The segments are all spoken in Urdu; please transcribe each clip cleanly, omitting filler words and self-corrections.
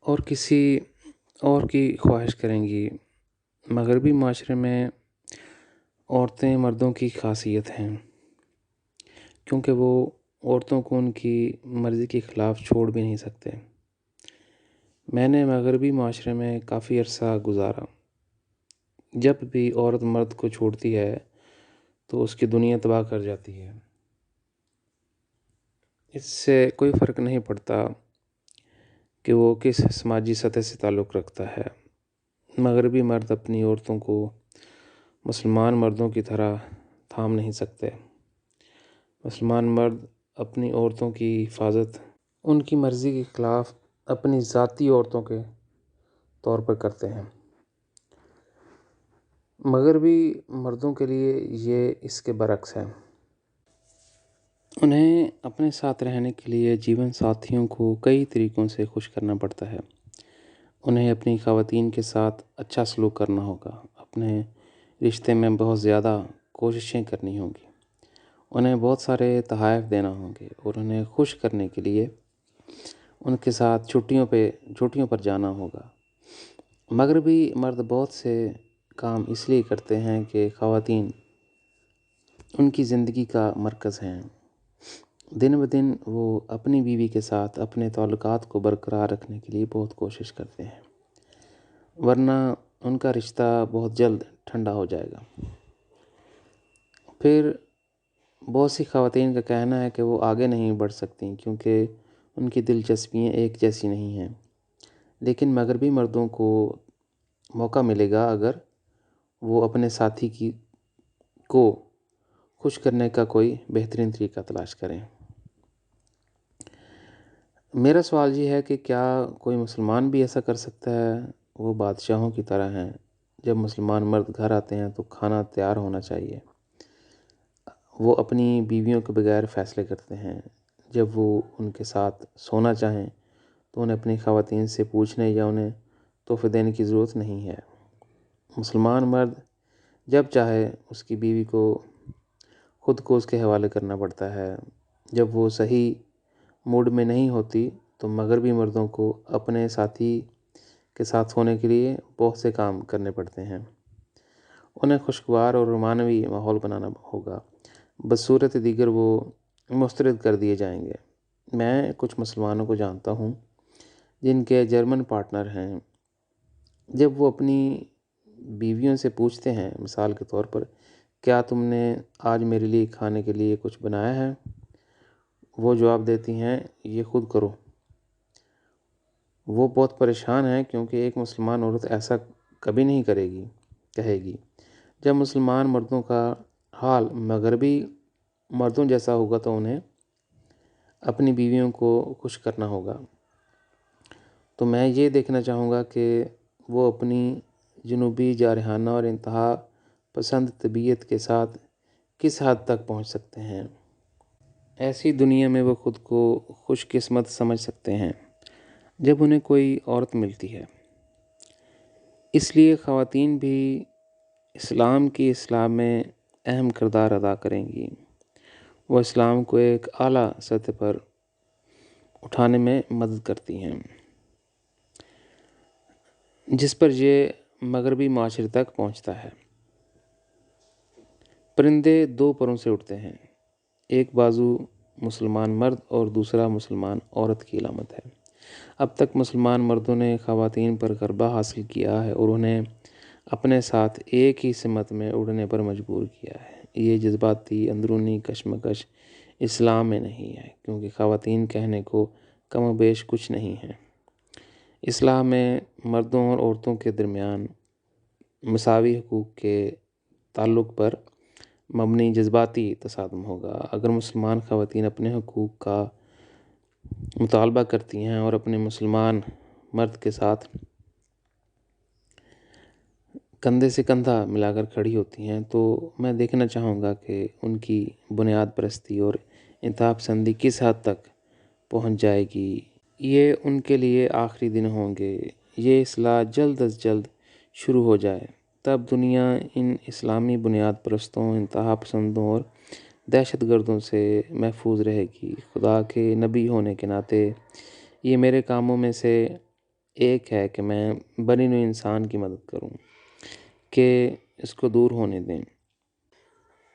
اور کسی اور کی خواہش کریں گی۔ مغربی معاشرے میں عورتیں مردوں کی خاصیت ہیں، کیونکہ وہ عورتوں کو ان کی مرضی کے خلاف چھوڑ بھی نہیں سکتے۔ میں نے مغربی معاشرے میں کافی عرصہ گزارا۔ جب بھی عورت مرد کو چھوڑتی ہے تو اس کی دنیا تباہ کر جاتی ہے۔ اس سے کوئی فرق نہیں پڑتا کہ وہ کس سماجی سطح سے تعلق رکھتا ہے۔ مغربی مرد اپنی عورتوں کو مسلمان مردوں کی طرح تھام نہیں سکتے۔ مسلمان مرد اپنی عورتوں کی حفاظت ان کی مرضی کے خلاف اپنی ذاتی عورتوں کے طور پر کرتے ہیں۔ مغربی مردوں کے لیے یہ اس کے برعکس ہے۔ انہیں اپنے ساتھ رہنے کے لیے جیون ساتھیوں کو کئی طریقوں سے خوش کرنا پڑتا ہے۔ انہیں اپنی خواتین کے ساتھ اچھا سلوک کرنا ہوگا، اپنے رشتے میں بہت زیادہ کوششیں کرنی ہوں گی، انہیں بہت سارے تحائف دینا ہوں گے اور انہیں خوش کرنے کے لیے ان کے ساتھ چھٹیوں پر جانا ہوگا۔ مغربی مرد بہت سے کام اس لیے کرتے ہیں کہ خواتین ان کی زندگی کا مرکز ہیں۔ دن بدن وہ اپنی بیوی کے ساتھ اپنے تعلقات کو برقرار رکھنے کے لیے بہت کوشش کرتے ہیں، ورنہ ان کا رشتہ بہت جلد ٹھنڈا ہو جائے گا۔ پھر بہت سی خواتین کا کہنا ہے کہ وہ آگے نہیں بڑھ سکتیں کیونکہ ان کی دلچسپیاں ایک جیسی نہیں ہیں، لیکن مغربی مردوں کو موقع ملے گا اگر وہ اپنے ساتھی کو خوش کرنے کا کوئی بہترین طریقہ تلاش کریں۔ میرا سوال یہ ہے کہ کیا کوئی مسلمان بھی ایسا کر سکتا ہے؟ وہ بادشاہوں کی طرح ہیں۔ جب مسلمان مرد گھر آتے ہیں تو کھانا تیار ہونا چاہیے۔ وہ اپنی بیویوں کے بغیر فیصلے کرتے ہیں۔ جب وہ ان کے ساتھ سونا چاہیں تو انہیں اپنی خواتین سے پوچھنے یا انہیں تحفے دینے کی ضرورت نہیں ہے۔ مسلمان مرد جب چاہے اس کی بیوی کو خود کو اس کے حوالے کرنا پڑتا ہے۔ جب وہ صحیح موڈ میں نہیں ہوتی تو مغربی مردوں کو اپنے ساتھی کے ساتھ ہونے کے لیے بہت سے کام کرنے پڑتے ہیں۔ انہیں خوشگوار اور رومانوی ماحول بنانا ہوگا، بصورت دیگر وہ مسترد کر دیے جائیں گے۔ میں کچھ مسلمانوں کو جانتا ہوں جن کے جرمن پارٹنر ہیں۔ جب وہ اپنی بیویوں سے پوچھتے ہیں، مثال کے طور پر، کیا تم نے آج میرے لیے کھانے کے لیے کچھ بنایا ہے؟ وہ جواب دیتی ہیں، یہ خود کرو۔ وہ بہت پریشان ہیں کیونکہ ایک مسلمان عورت ایسا کبھی نہیں کہے گی۔ جب مسلمان مردوں کا حال مغربی مردوں جیسا ہوگا تو انہیں اپنی بیویوں کو خوش کرنا ہوگا۔ تو میں یہ دیکھنا چاہوں گا کہ وہ اپنی جنوبی جارحانہ اور انتہا پسند طبیعت کے ساتھ کس حد تک پہنچ سکتے ہیں۔ ایسی دنیا میں وہ خود کو خوش قسمت سمجھ سکتے ہیں جب انہیں کوئی عورت ملتی ہے۔ اس لیے خواتین بھی اسلام کی اصلاح میں اہم کردار ادا کریں گی۔ وہ اسلام کو ایک اعلیٰ سطح پر اٹھانے میں مدد کرتی ہیں جس پر یہ مغربی معاشرے تک پہنچتا ہے۔ پرندے دو پروں سے اٹھتے ہیں، ایک بازو مسلمان مرد اور دوسرا مسلمان عورت کی علامت ہے۔ اب تک مسلمان مردوں نے خواتین پر غلبہ حاصل کیا ہے اور انہیں اپنے ساتھ ایک ہی سمت میں اڑنے پر مجبور کیا ہے۔ یہ جذباتی اندرونی کشمکش اسلام میں نہیں ہے، کیونکہ خواتین کہنے کو کم و بیش کچھ نہیں ہیں۔ اسلام میں مردوں اور عورتوں کے درمیان مساوی حقوق کے تعلق پر مبنی جذباتی تصادم ہوگا۔ اگر مسلمان خواتین اپنے حقوق کا مطالبہ کرتی ہیں اور اپنے مسلمان مرد کے ساتھ کندھے سے کندھا ملا کر کھڑی ہوتی ہیں تو میں دیکھنا چاہوں گا کہ ان کی بنیاد پرستی اور انتہا پسندی کس حد تک پہنچ جائے گی۔ یہ ان کے لیے آخری دن ہوں گے۔ یہ اصلاح جلد از جلد شروع ہو جائے، تب دنیا ان اسلامی بنیاد پرستوں، انتہا پسندوں اور دہشت گردوں سے محفوظ رہے گی۔ خدا کے نبی ہونے کے ناطے یہ میرے کاموں میں سے ایک ہے کہ میں بنی نوع انسان کی مدد کروں کہ اس کو دور ہونے دیں۔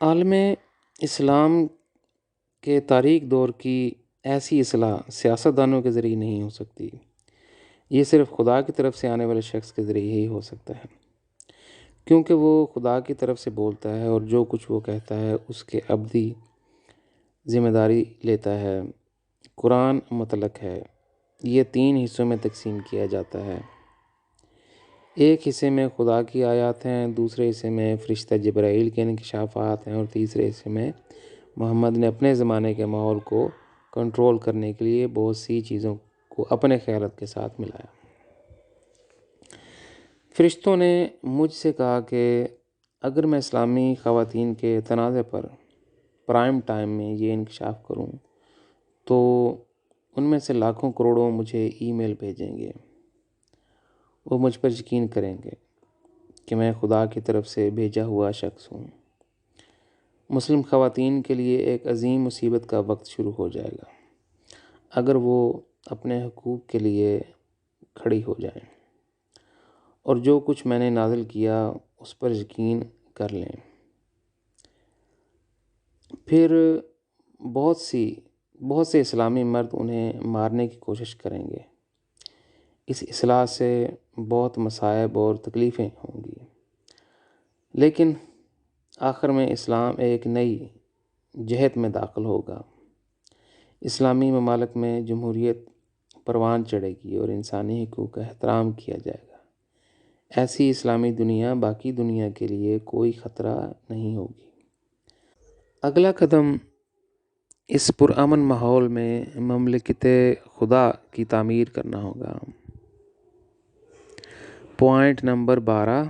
عالم اسلام کے تاریک دور کی ایسی اصلاح سیاستدانوں کے ذریعے نہیں ہو سکتی، یہ صرف خدا کی طرف سے آنے والے شخص کے ذریعے ہی ہو سکتا ہے، کیونکہ وہ خدا کی طرف سے بولتا ہے اور جو کچھ وہ کہتا ہے اس کے ابدی ذمہ داری لیتا ہے۔ قرآن مطلق ہے، یہ 3 حصوں میں تقسیم کیا جاتا ہے۔ ایک حصے میں خدا کی آیات ہیں، دوسرے حصے میں فرشتہ جبرائیل کے انکشافات ہیں، اور تیسرے حصے میں محمد نے اپنے زمانے کے ماحول کو کنٹرول کرنے کے لیے بہت سی چیزوں کو اپنے خیالات کے ساتھ ملایا۔ فرشتوں نے مجھ سے کہا کہ اگر میں اسلامی خواتین کے تنازع پر پرائم ٹائم میں یہ انکشاف کروں تو ان میں سے لاکھوں کروڑوں مجھے ای میل بھیجیں گے۔ وہ مجھ پر یقین کریں گے کہ میں خدا کی طرف سے بھیجا ہوا شخص ہوں۔ مسلم خواتین کے لیے ایک عظیم مصیبت کا وقت شروع ہو جائے گا اگر وہ اپنے حقوق کے لیے کھڑی ہو جائیں اور جو کچھ میں نے نازل کیا اس پر یقین کر لیں۔ پھر بہت سے اسلامی مرد انہیں مارنے کی کوشش کریں گے۔ اس اصلاح سے بہت مصائب اور تکلیفیں ہوں گی، لیکن آخر میں اسلام ایک نئی جہت میں داخل ہوگا۔ اسلامی ممالک میں جمہوریت پروان چڑھے گی اور انسانی حقوق کا احترام کیا جائے گا۔ ایسی اسلامی دنیا باقی دنیا کے لیے کوئی خطرہ نہیں ہوگی۔ اگلا قدم اس پرامن ماحول میں مملکت خدا کی تعمیر کرنا ہوگا۔ پوائنٹ نمبر 12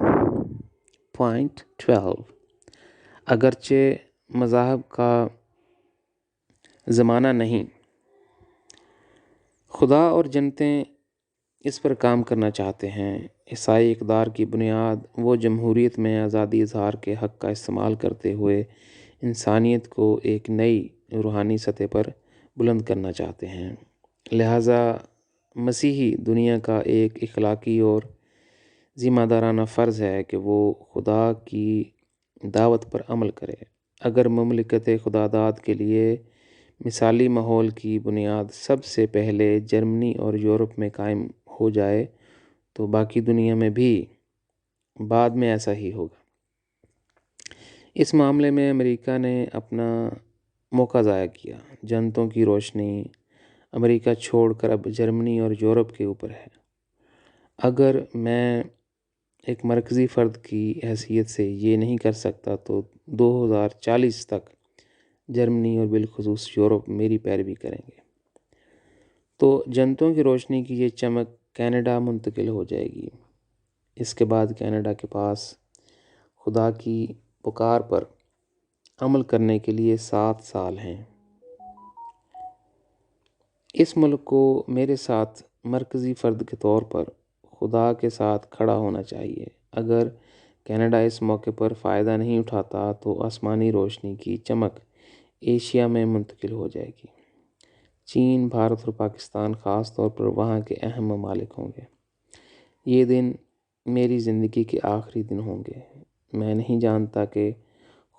اگرچہ مذاہب کا زمانہ نہیں، خدا اور جنتیں اس پر کام کرنا چاہتے ہیں۔ عیسائی اقدار کی بنیاد وہ جمہوریت میں آزادی اظہار کے حق کا استعمال کرتے ہوئے انسانیت کو ایک نئی روحانی سطح پر بلند کرنا چاہتے ہیں۔ لہٰذا مسیحی دنیا کا ایک اخلاقی اور ذمہ دارانہ فرض ہے کہ وہ خدا کی دعوت پر عمل کرے۔ اگر مملکت خداداد کے لیے مثالی ماحول کی بنیاد سب سے پہلے جرمنی اور یورپ میں قائم ہو جائے تو باقی دنیا میں بھی بعد میں ایسا ہی ہوگا۔ اس معاملے میں امریکہ نے اپنا موقع ضائع کیا۔ جنتوں کی روشنی امریکہ چھوڑ کر اب جرمنی اور یورپ کے اوپر ہے۔ اگر میں ایک مرکزی فرد کی حیثیت سے یہ نہیں کر سکتا تو 2040 تک جرمنی اور بالخصوص یورپ میری پیروی کریں گے۔ تو جنتوں کی روشنی کی یہ چمک کینیڈا منتقل ہو جائے گی۔ اس کے بعد کینیڈا کے پاس خدا کی پکار پر عمل کرنے کے لیے 7 سال ہیں۔ اس ملک کو میرے ساتھ مرکزی فرد کے طور پر خدا کے ساتھ کھڑا ہونا چاہیے۔ اگر کینیڈا اس موقع پر فائدہ نہیں اٹھاتا تو آسمانی روشنی کی چمک ایشیا میں منتقل ہو جائے گی۔ چین، بھارت اور پاکستان خاص طور پر وہاں کے اہم ممالک ہوں گے۔ یہ دن میری زندگی کے آخری دن ہوں گے۔ میں نہیں جانتا کہ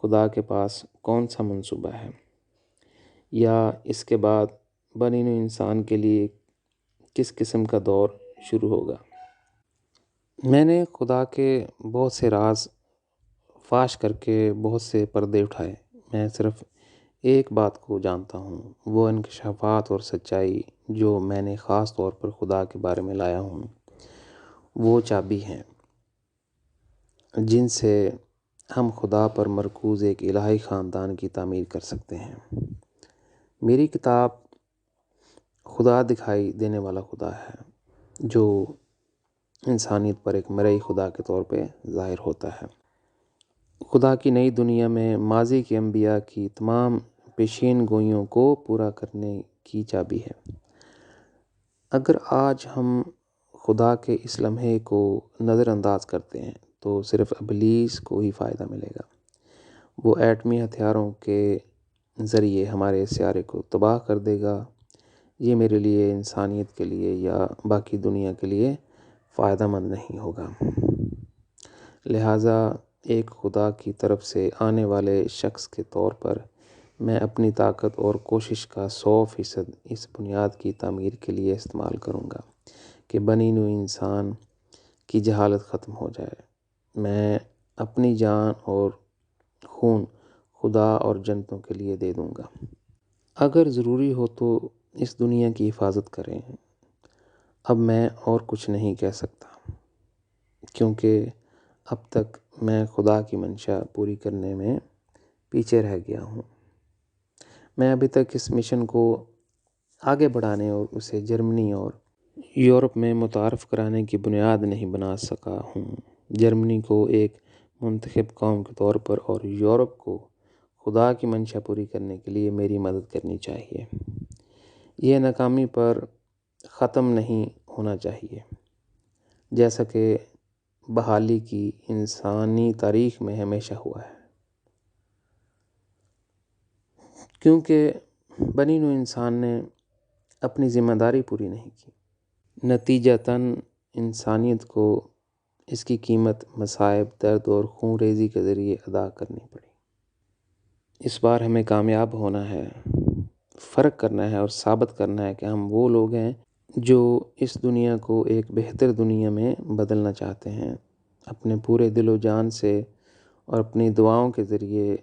خدا کے پاس کون سا منصوبہ ہے یا اس کے بعد بنی نوع انسان کے لیے کس قسم کا دور شروع ہوگا۔ میں نے خدا کے بہت سے راز فاش کر کے بہت سے پردے اٹھائے۔ میں صرف ایک بات کو جانتا ہوں، وہ انکشافات اور سچائی جو میں نے خاص طور پر خدا کے بارے میں لایا ہوں، وہ چابی ہیں جن سے ہم خدا پر مرکوز ایک الہی خاندان کی تعمیر کر سکتے ہیں۔ میری کتاب خدا دکھائی دینے والا خدا ہے جو انسانیت پر ایک مرئی خدا کے طور پہ ظاہر ہوتا ہے۔ خدا کی نئی دنیا میں ماضی کے انبیاء کی تمام پیشین گوئیوں کو پورا کرنے کی چابی ہے۔ اگر آج ہم خدا کے اس لمحے کو نظر انداز کرتے ہیں تو صرف ابلیس کو ہی فائدہ ملے گا۔ وہ ایٹمی ہتھیاروں کے ذریعے ہمارے سیارے کو تباہ کر دے گا۔ یہ میرے لیے، انسانیت کے لیے یا باقی دنیا کے لیے فائدہ مند نہیں ہوگا۔ لہٰذا ایک خدا کی طرف سے آنے والے شخص کے طور پر میں اپنی طاقت اور کوشش کا 100% اس بنیاد کی تعمیر کے لیے استعمال کروں گا کہ بنی نوع انسان کی جہالت ختم ہو جائے۔ میں اپنی جان اور خون خدا اور جنتوں کے لیے دے دوں گا۔ اگر ضروری ہو تو اس دنیا کی حفاظت کریں۔ اب میں اور کچھ نہیں کہہ سکتا، کیونکہ اب تک میں خدا کی منشا پوری کرنے میں پیچھے رہ گیا ہوں۔ میں ابھی تک اس مشن کو آگے بڑھانے اور اسے جرمنی اور یورپ میں متعارف کرانے کی بنیاد نہیں بنا سکا ہوں۔ جرمنی کو ایک منتخب قوم کے طور پر اور یورپ کو خدا کی منشا پوری کرنے کے لیے میری مدد کرنی چاہیے۔ یہ ناکامی پر ختم نہیں ہونا چاہیے، جیسا کہ بحالی کی انسانی تاریخ میں ہمیشہ ہوا ہے، کیونکہ بنی نوع انسان نے اپنی ذمہ داری پوری نہیں کی۔ نتیجتاً انسانیت کو اس کی قیمت مصائب، درد اور خون ریزی کے ذریعے ادا کرنی پڑی۔ اس بار ہمیں کامیاب ہونا ہے، فرق کرنا ہے اور ثابت کرنا ہے کہ ہم وہ لوگ ہیں جو اس دنیا کو ایک بہتر دنیا میں بدلنا چاہتے ہیں۔ اپنے پورے دل و جان سے اور اپنی دعاؤں کے ذریعے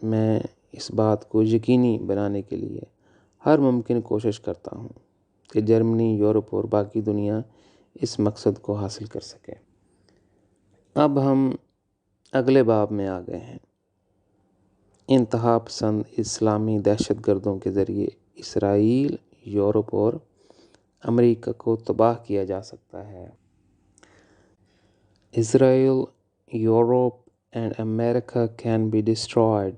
میں اس بات کو یقینی بنانے کے لیے ہر ممکن کوشش کرتا ہوں کہ جرمنی، یورپ اور باقی دنیا اس مقصد کو حاصل کر سکے۔ اب ہم اگلے باب میں آ گئے ہیں۔ انتہا پسند اسلامی دہشت گردوں کے ذریعے اسرائیل، یورپ اور امریکہ کو تباہ کیا جا سکتا ہے۔ Israel, Europe and America can be destroyed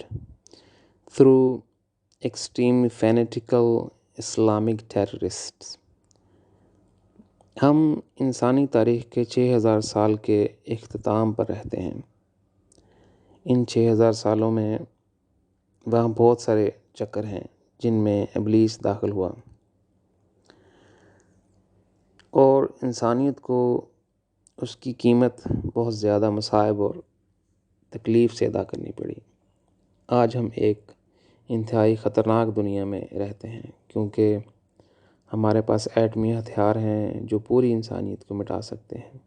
through extreme fanatical Islamic terrorists۔ ہم انسانی تاریخ کے 6000 سال کے اختتام پر رہتے ہیں۔ ان 6000 سالوں میں وہاں بہت سارے چکر ہیں جن میں ابلیس داخل ہوا اور انسانیت کو اس کی قیمت بہت زیادہ مصائب اور تکلیف سے ادا کرنی پڑی۔ آج ہم ایک انتہائی خطرناک دنیا میں رہتے ہیں، کیونکہ ہمارے پاس ایٹمی ہتھیار ہیں جو پوری انسانیت کو مٹا سکتے ہیں۔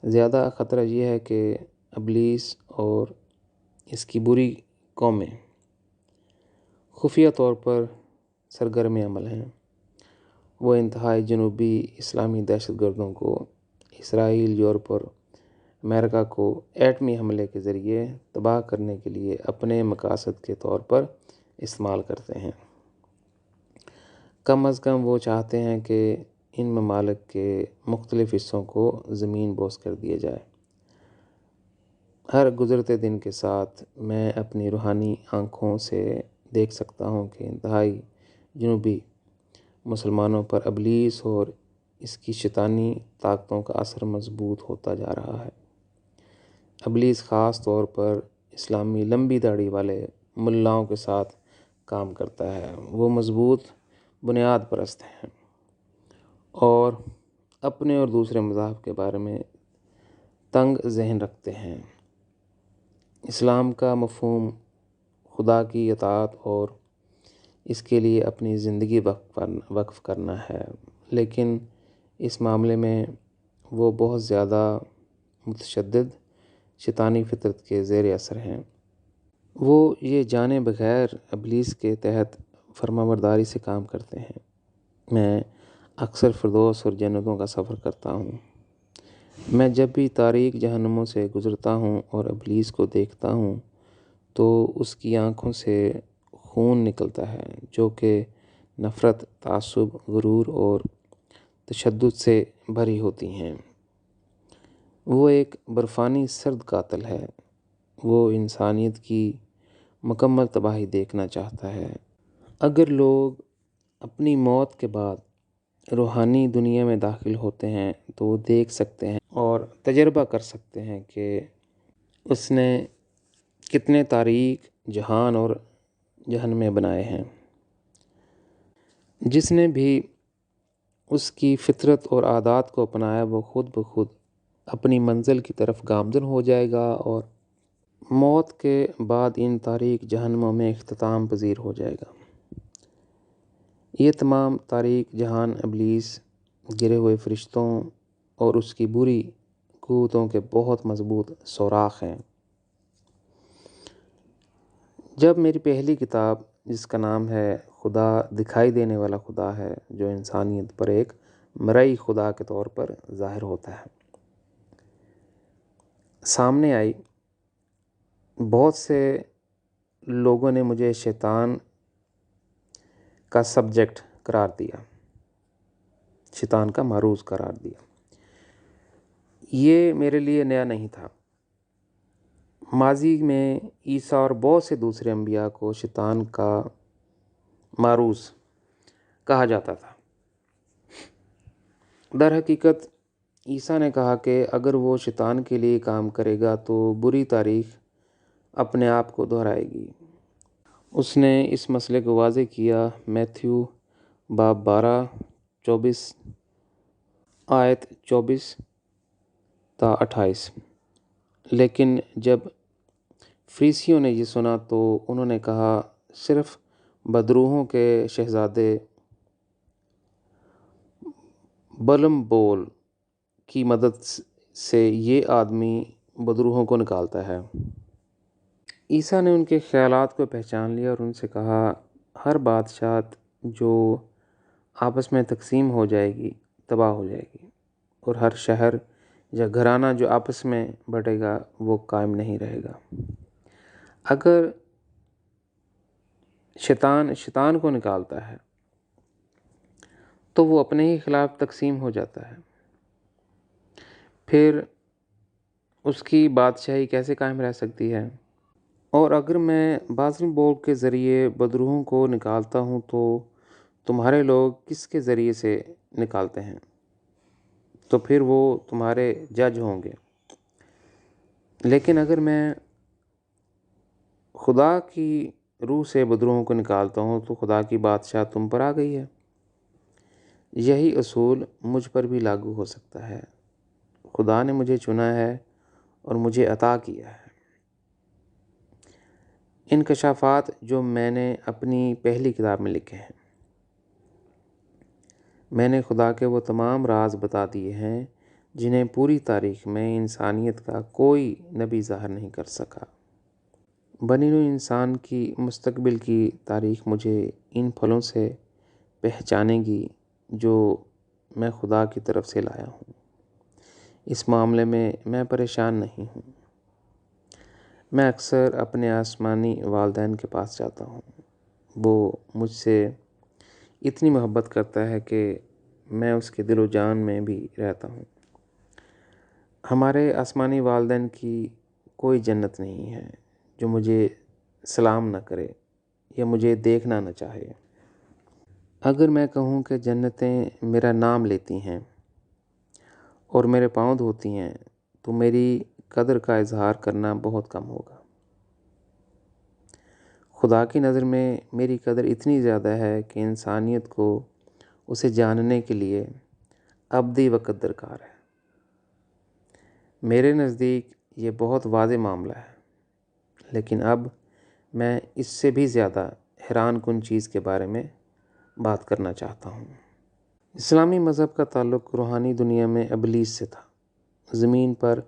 زیادہ خطرہ یہ ہے کہ ابلیس اور اس کی بری قومیں خفیہ طور پر سرگرم عمل ہیں۔ وہ انتہائی جنوبی اسلامی دہشت گردوں کو اسرائیل، یورپ اور امریکہ کو ایٹمی حملے کے ذریعے تباہ کرنے کے لیے اپنے مقاصد کے طور پر استعمال کرتے ہیں۔ کم از کم وہ چاہتے ہیں کہ ان ممالک کے مختلف حصوں کو زمین بوس کر دیا جائے۔ ہر گزرتے دن کے ساتھ میں اپنی روحانی آنکھوں سے دیکھ سکتا ہوں کہ انتہائی جنوبی مسلمانوں پر ابلیس اور اس کی شیطانی طاقتوں کا اثر مضبوط ہوتا جا رہا ہے۔ ابلیس خاص طور پر اسلامی لمبی داڑھی والے ملاؤں کے ساتھ کام کرتا ہے۔ وہ مضبوط بنیاد پرست ہیں اور اپنے اور دوسرے مذاہب کے بارے میں تنگ ذہن رکھتے ہیں۔ اسلام کا مفہوم خدا کی اطاعت اور اس کے لیے اپنی زندگی وقف کرنا ہے، لیکن اس معاملے میں وہ بہت زیادہ متشدد شیطانی فطرت کے زیر اثر ہیں۔ وہ یہ جانے بغیر ابلیس کے تحت فرمانبرداری سے کام کرتے ہیں۔ میں اکثر فردوس اور جنتوں کا سفر کرتا ہوں۔ میں جب بھی تاریک جہنموں سے گزرتا ہوں اور ابلیس کو دیکھتا ہوں تو اس کی آنکھوں سے خون نکلتا ہے جو کہ نفرت، تعصب، غرور اور تشدد سے بھری ہوتی ہیں۔ وہ ایک برفانی سرد قاتل ہے۔ وہ انسانیت کی مکمل تباہی دیکھنا چاہتا ہے۔ اگر لوگ اپنی موت کے بعد روحانی دنیا میں داخل ہوتے ہیں تو وہ دیکھ سکتے ہیں اور تجربہ کر سکتے ہیں کہ اس نے کتنے تاریک جہان اور جہنمیں بنائے ہیں۔ جس نے بھی اس کی فطرت اور عادات کو اپنایا وہ خود بخود اپنی منزل کی طرف گامزن ہو جائے گا اور موت کے بعد ان تاریک جہنموں میں اختتام پذیر ہو جائے گا۔ یہ تمام تاریک جہان ابلیس، گرے ہوئے فرشتوں اور اس کی بری قوتوں کے بہت مضبوط سوراخ ہیں۔ جب میری پہلی کتاب، جس کا نام ہے خدا دکھائی دینے والا خدا ہے، جو انسانیت پر ایک مرئی خدا کے طور پر ظاہر ہوتا ہے، سامنے آئی، بہت سے لوگوں نے مجھے شیطان کا سبجیکٹ قرار دیا، شیطان کا معروض قرار دیا۔ یہ میرے لیے نیا نہیں تھا۔ ماضی میں عیسیٰ اور بہت سے دوسرے انبیاء کو شیطان کا معروض کہا جاتا تھا۔ در حقیقت عیسیٰ نے کہا کہ اگر وہ شیطان کے لیے کام کرے گا تو بری تاریخ اپنے آپ کو دہرائے گی۔ اس نے اس مسئلے کو واضح کیا میتھیو باب 12 24 آیت 24 تا 28۔ لیکن جب فریسیوں نے یہ سنا تو انہوں نے کہا، صرف بدروحوں کے شہزادے بلم بول کی مدد سے یہ آدمی بدروحوں کو نکالتا ہے۔ عیسیٰ نے ان کے خیالات کو پہچان لیا اور ان سے کہا، ہر بادشاہت جو آپس میں تقسیم ہو جائے گی تباہ ہو جائے گی، اور ہر شہر یا گھرانہ جو آپس میں بٹے گا وہ قائم نہیں رہے گا۔ اگر شیطان کو نکالتا ہے تو وہ اپنے ہی خلاف تقسیم ہو جاتا ہے، پھر اس کی بادشاہی کیسے قائم رہ سکتی ہے؟ اور اگر میں بازل بول کے ذریعے بدروحوں کو نکالتا ہوں تو تمہارے لوگ کس کے ذریعے سے نکالتے ہیں؟ تو پھر وہ تمہارے جج ہوں گے۔ لیکن اگر میں خدا کی روح سے بدروحوں کو نکالتا ہوں تو خدا کی بادشاہ تم پر آ گئی ہے۔ یہی اصول مجھ پر بھی لاگو ہو سکتا ہے۔ خدا نے مجھے چنا ہے اور مجھے عطا کیا ہے انکشافات جو میں نے اپنی پہلی کتاب میں لکھے ہیں۔ میں نے خدا کے وہ تمام راز بتا دیے ہیں جنہیں پوری تاریخ میں انسانیت کا کوئی نبی ظاہر نہیں کر سکا۔ بنی نوع انسان کی مستقبل کی تاریخ مجھے ان پھلوں سے پہچانے گی جو میں خدا کی طرف سے لایا ہوں۔ اس معاملے میں پریشان نہیں ہوں۔ میں اکثر اپنے آسمانی والدین کے پاس جاتا ہوں۔ وہ مجھ سے اتنی محبت کرتا ہے کہ میں اس کے دل و جان میں بھی رہتا ہوں۔ ہمارے آسمانی والدین کی کوئی جنت نہیں ہے جو مجھے سلام نہ کرے یا مجھے دیکھنا نہ چاہے۔ اگر میں کہوں کہ جنتیں میرا نام لیتی ہیں اور میرے پاؤں دھوتی ہیں تو میری قدر کا اظہار کرنا بہت کم ہوگا۔ خدا کی نظر میں میری قدر اتنی زیادہ ہے کہ انسانیت کو اسے جاننے کے لیے ابدی وقت درکار ہے۔ میرے نزدیک یہ بہت واضح معاملہ ہے، لیکن اب میں اس سے بھی زیادہ حیران کن چیز کے بارے میں بات کرنا چاہتا ہوں۔ اسلامی مذہب کا تعلق روحانی دنیا میں ابلیس سے تھا۔ زمین پر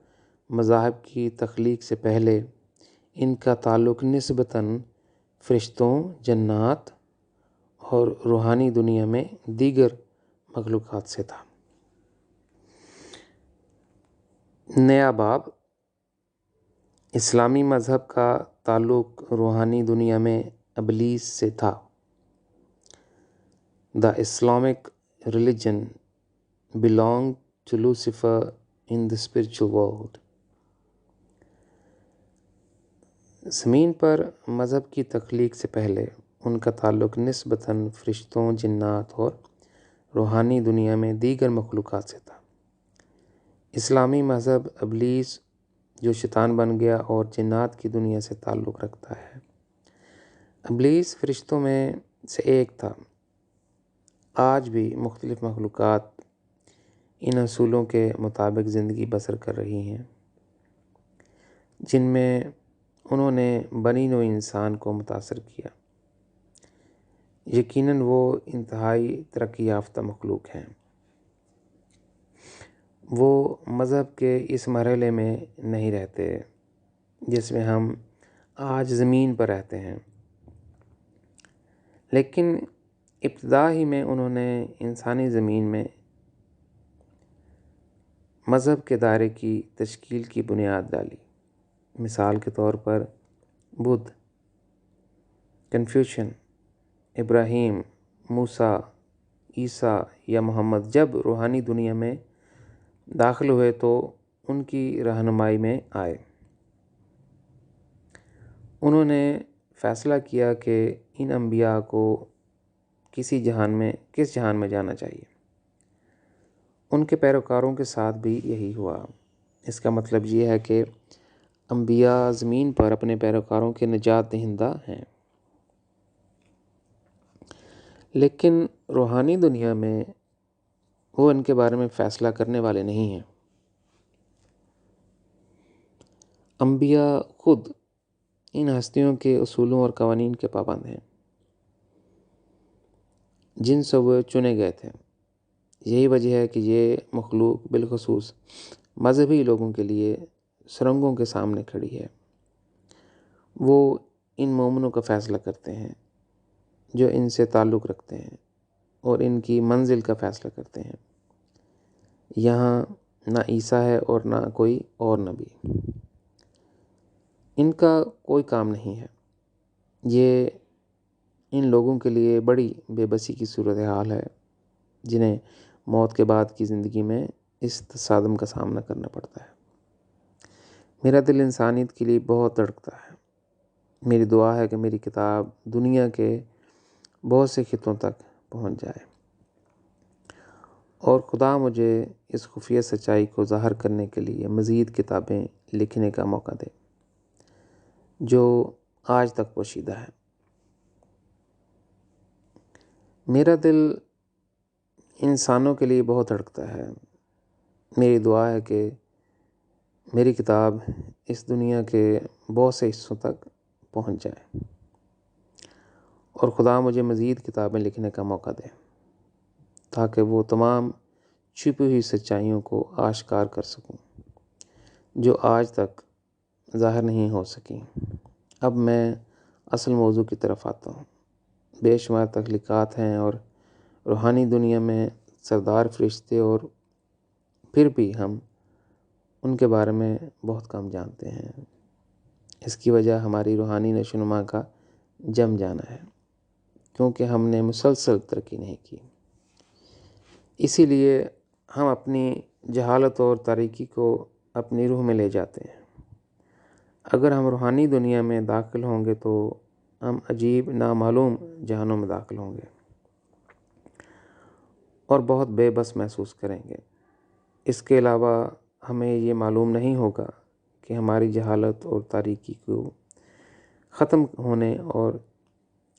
مذاہب کی تخلیق سے پہلے ان کا تعلق نسبتاً فرشتوں، جنات اور روحانی دنیا میں دیگر مخلوقات سے تھا۔ نیا باب، اسلامی مذہب کا تعلق روحانی دنیا میں ابلیس سے تھا۔ The Islamic religion belonged to Lucifer in the spiritual world. زمین پر مذہب کی تخلیق سے پہلے ان کا تعلق نسبتاً فرشتوں، جنات اور روحانی دنیا میں دیگر مخلوقات سے تھا۔ اسلامی مذہب ابلیس جو شیطان بن گیا اور جنات کی دنیا سے تعلق رکھتا ہے۔ ابلیس فرشتوں میں سے ایک تھا آج بھی مختلف مخلوقات ان اصولوں کے مطابق زندگی بسر کر رہی ہیں جن میں انہوں نے بنی نوع انسان کو متاثر کیا۔ یقیناً وہ انتہائی ترقی یافتہ مخلوق ہیں۔ وہ مذہب کے اس مرحلے میں نہیں رہتے جس میں ہم آج زمین پر رہتے ہیں، لیکن ابتدا ہی میں انہوں نے انسانی زمین میں مذہب کے دائرے کی تشکیل کی بنیاد ڈالی۔ مثال کے طور پر بدھ، کنفیوشن، ابراہیم، موسیٰ، عیسیٰ یا محمد جب روحانی دنیا میں داخل ہوئے تو ان کی رہنمائی میں آئے۔ انہوں نے فیصلہ کیا کہ ان انبیاء کو کس جہان میں جانا چاہیے۔ ان کے پیروکاروں کے ساتھ بھی یہی ہوا۔ اس کا مطلب یہ ہے کہ انبیاء زمین پر اپنے پیروکاروں کے نجات دہندہ ہیں، لیکن روحانی دنیا میں وہ ان کے بارے میں فیصلہ کرنے والے نہیں ہیں۔ انبیاء خود ان ہستیوں کے اصولوں اور قوانین کے پابند ہیں جن سے وہ چنے گئے تھے۔ یہی وجہ ہے کہ یہ مخلوق بالخصوص مذہبی لوگوں کے لیے سرنگوں کے سامنے کھڑی ہے۔ وہ ان مومنوں کا فیصلہ کرتے ہیں جو ان سے تعلق رکھتے ہیں اور ان کی منزل کا فیصلہ کرتے ہیں۔ یہاں نہ عیسیٰ ہے اور نہ کوئی اور نبی۔ ان کا کوئی کام نہیں ہے۔ یہ ان لوگوں کے لیے بڑی بے بسی کی صورتحال ہے جنہیں موت کے بعد کی زندگی میں اس تصادم کا سامنا کرنا پڑتا ہے۔ میرا دل انسانیت کے لیے بہت تڑپتا ہے۔ میری دعا ہے کہ میری کتاب دنیا کے بہت سے خطوں تک پہنچ جائے اور خدا مجھے اس خفیہ سچائی کو ظاہر کرنے کے لیے مزید کتابیں لکھنے کا موقع دے جو آج تک پوشیدہ ہے۔ میرا دل انسانوں کے لیے بہت دھڑکتا ہے۔ میری دعا ہے کہ میری کتاب اس دنیا کے بہت سے حصوں تک پہنچ جائے اور خدا مجھے مزید کتابیں لکھنے کا موقع دے تاکہ وہ تمام چھپی ہوئی سچائیوں کو آشکار کر سکوں جو آج تک ظاہر نہیں ہو سکیں۔ اب میں اصل موضوع کی طرف آتا ہوں۔ بے شمار تخلیقات ہیں اور روحانی دنیا میں سردار فرشتے، اور پھر بھی ہم ان کے بارے میں بہت کم جانتے ہیں۔ اس کی وجہ ہماری روحانی نشوونما کا جم جانا ہے، کیونکہ ہم نے مسلسل ترقی نہیں کی۔ اسی لیے ہم اپنی جہالت اور تاریکی کو اپنی روح میں لے جاتے ہیں۔ اگر ہم روحانی دنیا میں داخل ہوں گے تو ہم عجیب نامعلوم جہانوں میں داخل ہوں گے اور بہت بے بس محسوس کریں گے۔ اس کے علاوہ ہمیں یہ معلوم نہیں ہوگا کہ ہماری جہالت اور تاریکی کو ختم ہونے اور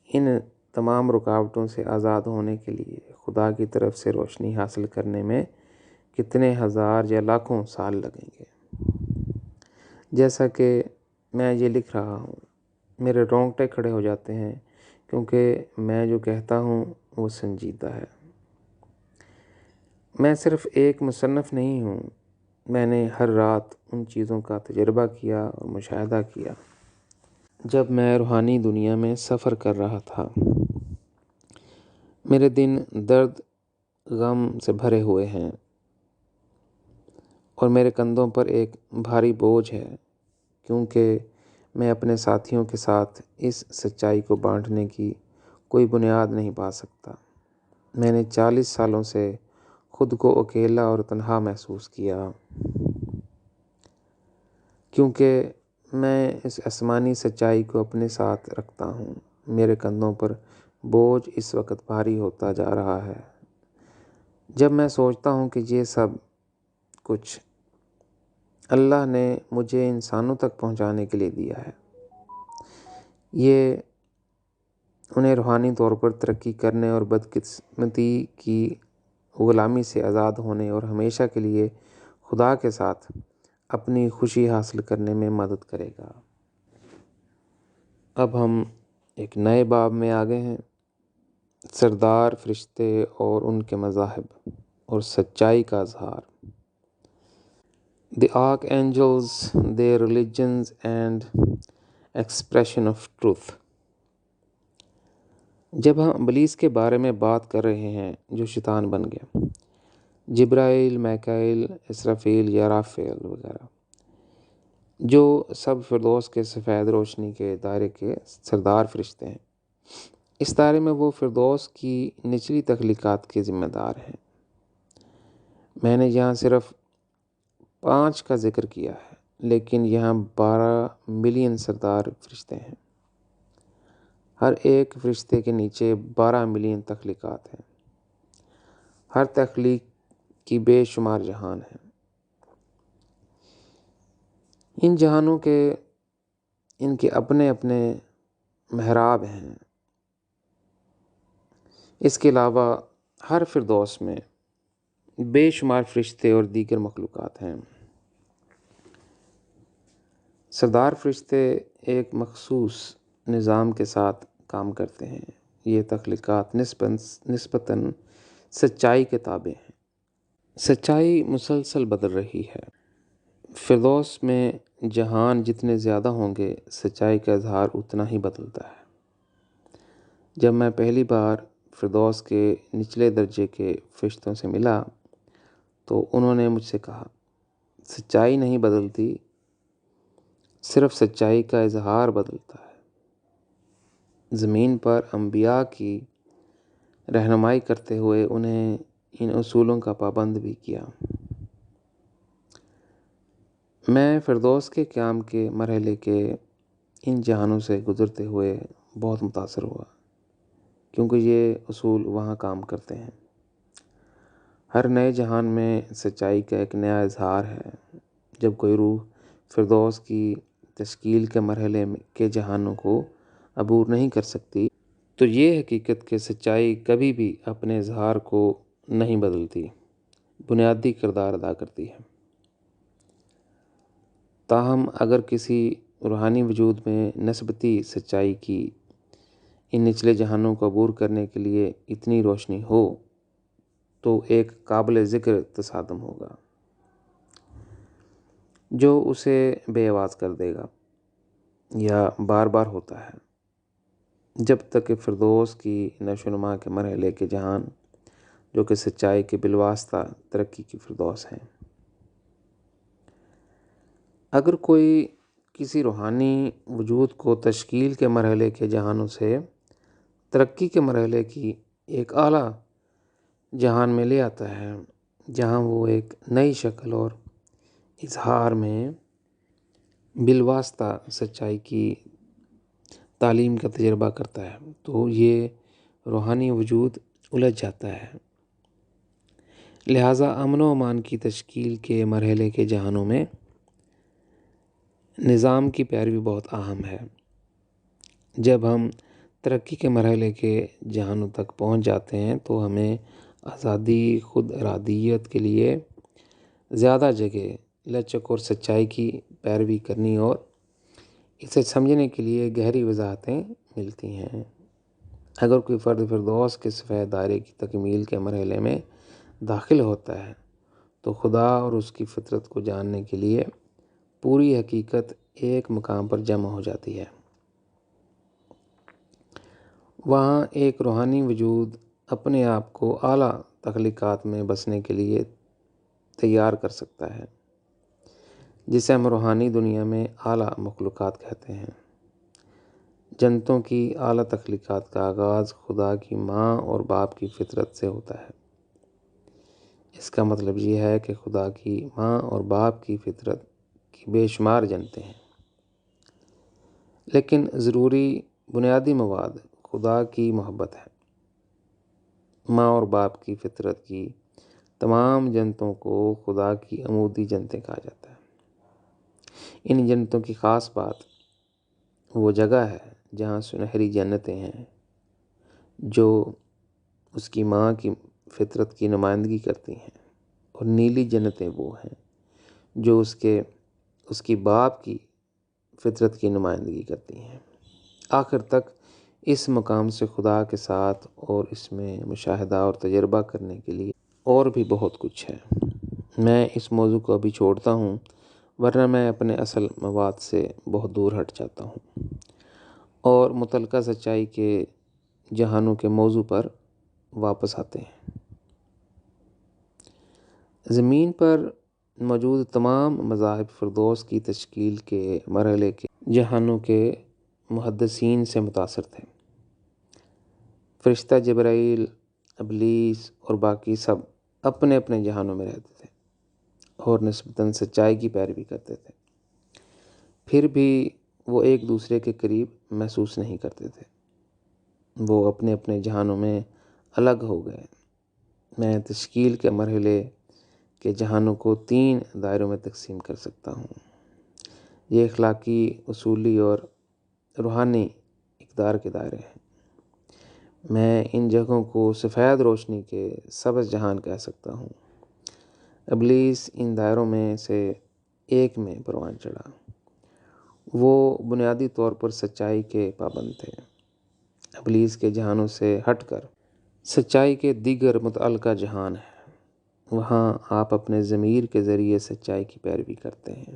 ان تمام رکاوٹوں سے آزاد ہونے کے لیے خدا کی طرف سے روشنی حاصل کرنے میں کتنے ہزار یا لاکھوں سال لگیں گے۔ جیسا کہ میں یہ لکھ رہا ہوں، میرے رونگٹے کھڑے ہو جاتے ہیں کیونکہ میں جو کہتا ہوں وہ سنجیدہ ہے۔ میں صرف ایک مصنف نہیں ہوں، میں نے ہر رات ان چیزوں کا تجربہ کیا اور مشاہدہ کیا جب میں روحانی دنیا میں سفر کر رہا تھا۔ میرے دن درد غم سے بھرے ہوئے ہیں اور میرے کندھوں پر ایک بھاری بوجھ ہے، کیونکہ میں اپنے ساتھیوں کے ساتھ اس سچائی کو بانٹنے کی کوئی بنیاد نہیں پا سکتا۔ میں نے 40 سالوں سے خود کو اکیلا اور تنہا محسوس کیا، کیونکہ میں اس آسمانی سچائی کو اپنے ساتھ رکھتا ہوں۔ میرے کندھوں پر بوجھ اس وقت بھاری ہوتا جا رہا ہے جب میں سوچتا ہوں کہ یہ سب کچھ اللہ نے مجھے انسانوں تک پہنچانے کے لیے دیا ہے۔ یہ انہیں روحانی طور پر ترقی کرنے اور بدقسمتی کی غلامی سے آزاد ہونے اور ہمیشہ کے لیے خدا کے ساتھ اپنی خوشی حاصل کرنے میں مدد کرے گا۔ اب ہم ایک نئے باب میں آگے ہیں، سردار فرشتے اور ان کے مذاہب اور سچائی کا اظہار۔ The archangels, their religions and expression of truth۔ جب ہم ابلیس کے بارے میں بات کر رہے ہیں جو شیطان بن گیا، جبرائیل، میکائیل، اسرافیل یا رافیل وغیرہ، جو سب فردوس کے سفید روشنی کے دائرے کے سردار فرشتے ہیں، اس دائرے میں وہ فردوس کی نچلی تخلیقات کے ذمہ دار ہیں۔ میں نے یہاں صرف 5 کا ذکر کیا ہے، لیکن یہاں 12 ملین سردار فرشتے ہیں۔ ہر ایک فرشتے کے نیچے 12 ملین تخلیقات ہیں۔ ہر تخلیق کی بے شمار جہان ہیں۔ ان جہانوں کے ان کے اپنے اپنے محراب ہیں۔ اس کے علاوہ ہر فردوس میں بے شمار فرشتے اور دیگر مخلوقات ہیں۔ سردار فرشتے ایک مخصوص نظام کے ساتھ کام کرتے ہیں۔ یہ تخلیقات نسبتاً سچائی کے تابع ہیں۔ سچائی مسلسل بدل رہی ہے۔ فردوس میں جہان جتنے زیادہ ہوں گے، سچائی کا اظہار اتنا ہی بدلتا ہے۔ جب میں پہلی بار فردوس کے نچلے درجے کے فرشتوں سے ملا تو انہوں نے مجھ سے کہا، سچائی نہیں بدلتی، صرف سچائی کا اظہار بدلتا ہے۔ زمین پر انبیاء کی رہنمائی کرتے ہوئے انہیں ان اصولوں کا پابند بھی کیا۔ میں فردوس کے قیام کے مرحلے کے ان جہانوں سے گزرتے ہوئے بہت متاثر ہوا، کیونکہ یہ اصول وہاں کام کرتے ہیں۔ ہر نئے جہان میں سچائی کا ایک نیا اظہار ہے۔ جب کوئی روح فردوس کی تشکیل کے مرحلے کے جہانوں کو عبور نہیں کر سکتی تو یہ حقیقت کہ سچائی کبھی بھی اپنے اظہار کو نہیں بدلتی، بنیادی کردار ادا کرتی ہے۔ تاہم اگر کسی روحانی وجود میں نسبتی سچائی کی ان نچلے جہانوں کو عبور کرنے کے لیے اتنی روشنی ہو تو ایک قابل ذکر تصادم ہوگا جو اسے بے آواز کر دے گا۔ یا بار بار ہوتا ہے جب تک کہ فردوس کی نشو و نما کے مرحلے کے جہان جو کہ سچائی کے بالواسطہ ترقی کی فردوس ہیں۔ اگر کوئی کسی روحانی وجود کو تشکیل کے مرحلے کے جہانوں سے ترقی کے مرحلے کی ایک اعلیٰ جہان میں لے آتا ہے، جہاں وہ ایک نئی شکل اور اظہار میں بالواسطہ سچائی کی تعلیم کا تجربہ کرتا ہے، تو یہ روحانی وجود الجھ جاتا ہے۔ لہٰذا امن و امان کی تشکیل کے مرحلے کے جہانوں میں نظام کی پیروی بہت اہم ہے۔ جب ہم ترقی کے مرحلے کے جہانوں تک پہنچ جاتے ہیں تو ہمیں آزادی، خود ارادیت کے لیے زیادہ جگہ، لچک اور سچائی کی پیروی کرنی اور اسے سمجھنے کے لیے گہری وضاحتیں ملتی ہیں۔ اگر کوئی فرد فردوس کے سفید دائرے کی تکمیل کے مرحلے میں داخل ہوتا ہے تو خدا اور اس کی فطرت کو جاننے کے لیے پوری حقیقت ایک مقام پر جمع ہو جاتی ہے۔ وہاں ایک روحانی وجود اپنے آپ کو اعلیٰ تخلیقات میں بسنے کے لیے تیار کر سکتا ہے، جسے ہم روحانی دنیا میں اعلیٰ مخلوقات کہتے ہیں۔ جنتوں کی اعلیٰ تخلیقات کا آغاز خدا کی ماں اور باپ کی فطرت سے ہوتا ہے۔ اس کا مطلب یہ ہے کہ خدا کی ماں اور باپ کی فطرت کی بے شمار جنتیں ہیں، لیکن ضروری بنیادی مواد خدا کی محبت ہے۔ ماں اور باپ کی فطرت کی تمام جنتوں کو خدا کی عمودی جنتیں کہا جاتا ہے۔ ان جنتوں کی خاص بات وہ جگہ ہے جہاں سنہری جنتیں ہیں، جو اس کی ماں کی فطرت کی نمائندگی کرتی ہیں، اور نیلی جنتیں وہ ہیں جو اس کی باپ کی فطرت کی نمائندگی کرتی ہیں۔ آخر تک اس مقام سے خدا کے ساتھ اور اس میں مشاہدہ اور تجربہ کرنے کے لیے اور بھی بہت کچھ ہے۔ میں اس موضوع کو ابھی چھوڑتا ہوں، ورنہ میں اپنے اصل مواد سے بہت دور ہٹ جاتا ہوں اور متعلقہ سچائی کے جہانوں کے موضوع پر واپس آتے ہیں۔ زمین پر موجود تمام مذاہب فردوس کی تشکیل کے مرحلے کے جہانوں کے محدثین سے متاثر تھے۔ فرشتہ جبرائیل، ابلیس اور باقی سب اپنے اپنے جہانوں میں رہتے تھے اور نسبتاً سچائی کی پیروی کرتے تھے، پھر بھی وہ ایک دوسرے کے قریب محسوس نہیں کرتے تھے۔ وہ اپنے اپنے جہانوں میں الگ ہو گئے۔ میں تشکیل کے مرحلے کے جہانوں کو 3 دائروں میں تقسیم کر سکتا ہوں۔ یہ اخلاقی، اصولی اور روحانی اقدار کے دائرے ہیں۔ میں ان جگہوں کو سفید روشنی کے سبز جہان کہہ سکتا ہوں۔ ابلیس ان دائروں میں سے ایک میں پروان چڑھا۔ وہ بنیادی طور پر سچائی کے پابند تھے۔ ابلیس کے جہانوں سے ہٹ کر سچائی کے دیگر متعلقہ جہان ہے۔ وہاں آپ اپنے ضمیر کے ذریعے سچائی کی پیروی کرتے ہیں۔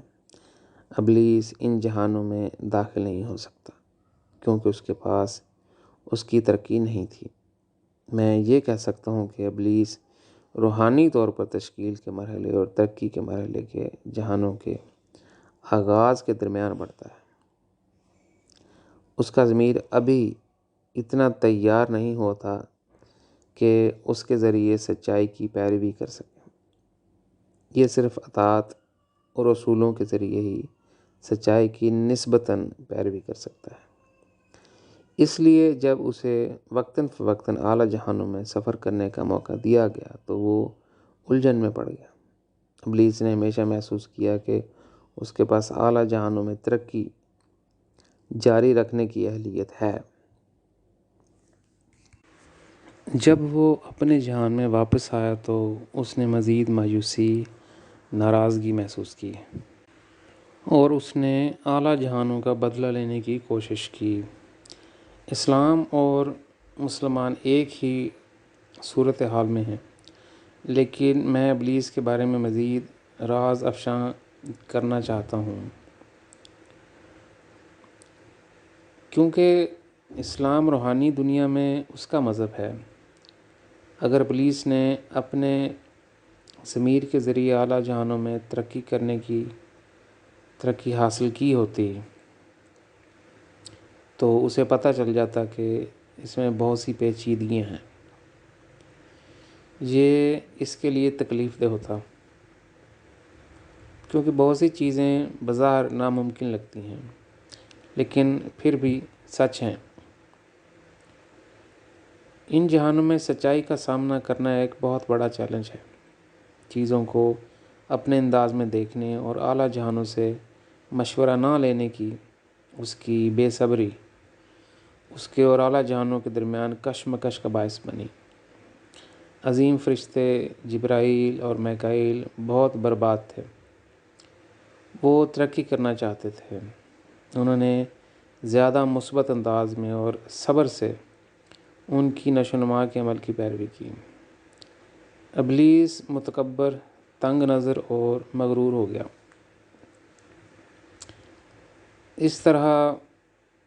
ابلیس ان جہانوں میں داخل نہیں ہو سکتا کیونکہ اس کے پاس اس کی ترقی نہیں تھی۔ میں یہ کہہ سکتا ہوں کہ ابلیس روحانی طور پر تشکیل کے مرحلے اور ترقی کے مرحلے کے جہانوں کے آغاز کے درمیان بڑھتا ہے۔ اس کا ضمیر ابھی اتنا تیار نہیں ہوتا کہ اس کے ذریعے سچائی کی پیروی کر سکے۔ یہ صرف اطاعت اور اصولوں کے ذریعے ہی سچائی کی نسبتاً پیروی کر سکتا ہے۔ اس لیے جب اسے وقتاً فوقتاً اعلیٰ جہانوں میں سفر کرنے کا موقع دیا گیا تو وہ الجھن میں پڑ گیا۔ ابلیس نے ہمیشہ محسوس کیا کہ اس کے پاس اعلیٰ جہانوں میں ترقی جاری رکھنے کی اہلیت ہے۔ جب وہ اپنے جہان میں واپس آیا تو اس نے مزید مایوسی، ناراضگی محسوس کی اور اس نے اعلیٰ جہانوں کا بدلہ لینے کی کوشش کی۔ اسلام اور مسلمان ایک ہی صورتحال میں ہیں، لیکن میں ابلیس کے بارے میں مزید راز افشاں کرنا چاہتا ہوں، کیونکہ اسلام روحانی دنیا میں اس کا مذہب ہے۔ اگر ابلیس نے اپنے ضمیر کے ذریعے اعلیٰ جہانوں میں ترقی حاصل کی ہوتی تو اسے پتہ چل جاتا کہ اس میں بہت سی پیچیدگیاں ہیں۔ یہ اس کے لیے تکلیف دہ ہوتا کیونکہ بہت سی چیزیں بظاہر ناممکن لگتی ہیں لیکن پھر بھی سچ ہیں۔ ان جہانوں میں سچائی کا سامنا کرنا ایک بہت بڑا چیلنج ہے۔ چیزوں کو اپنے انداز میں دیکھنے اور اعلیٰ جہانوں سے مشورہ نہ لینے کی اس کی بے صبری اس کے اور اعلیٰ جہانوں کے درمیان کشمکش کا باعث بنی۔ عظیم فرشتے جبرائیل اور میکائیل بہت برباد تھے۔ وہ ترقی کرنا چاہتے تھے۔ انہوں نے زیادہ مثبت انداز میں اور صبر سے ان کی نشو و نما کے عمل کی پیروی کی۔ ابلیس متکبر، تنگ نظر اور مغرور ہو گیا۔ اس طرح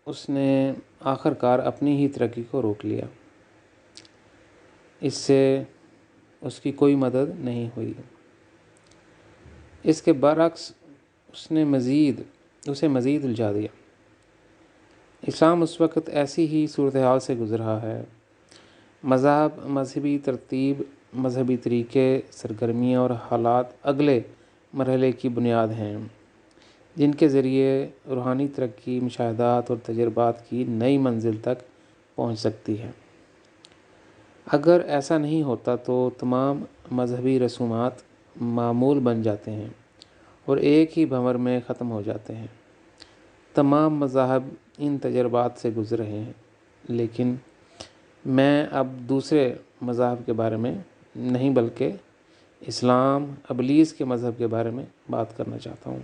اس نے آخر کار اپنی ہی ترقی کو روک لیا۔ اس سے اس کی کوئی مدد نہیں ہوئی۔ اس کے برعکس اسے مزید الجھا دیا۔ اسلام اس وقت ایسی ہی صورتحال سے گزر رہا ہے۔ مذہب، مذہبی ترتیب، مذہبی طریقے، سرگرمیاں اور حالات اگلے مرحلے کی بنیاد ہیں جن کے ذریعے روحانی ترقی، مشاہدات اور تجربات کی نئی منزل تک پہنچ سکتی ہے۔ اگر ایسا نہیں ہوتا تو تمام مذہبی رسومات معمول بن جاتے ہیں اور ایک ہی بھنور میں ختم ہو جاتے ہیں۔ تمام مذاہب ان تجربات سے گزر رہے ہیں، لیکن میں اب دوسرے مذاہب کے بارے میں نہیں بلکہ اسلام ابلیس کے مذہب کے بارے میں بات کرنا چاہتا ہوں۔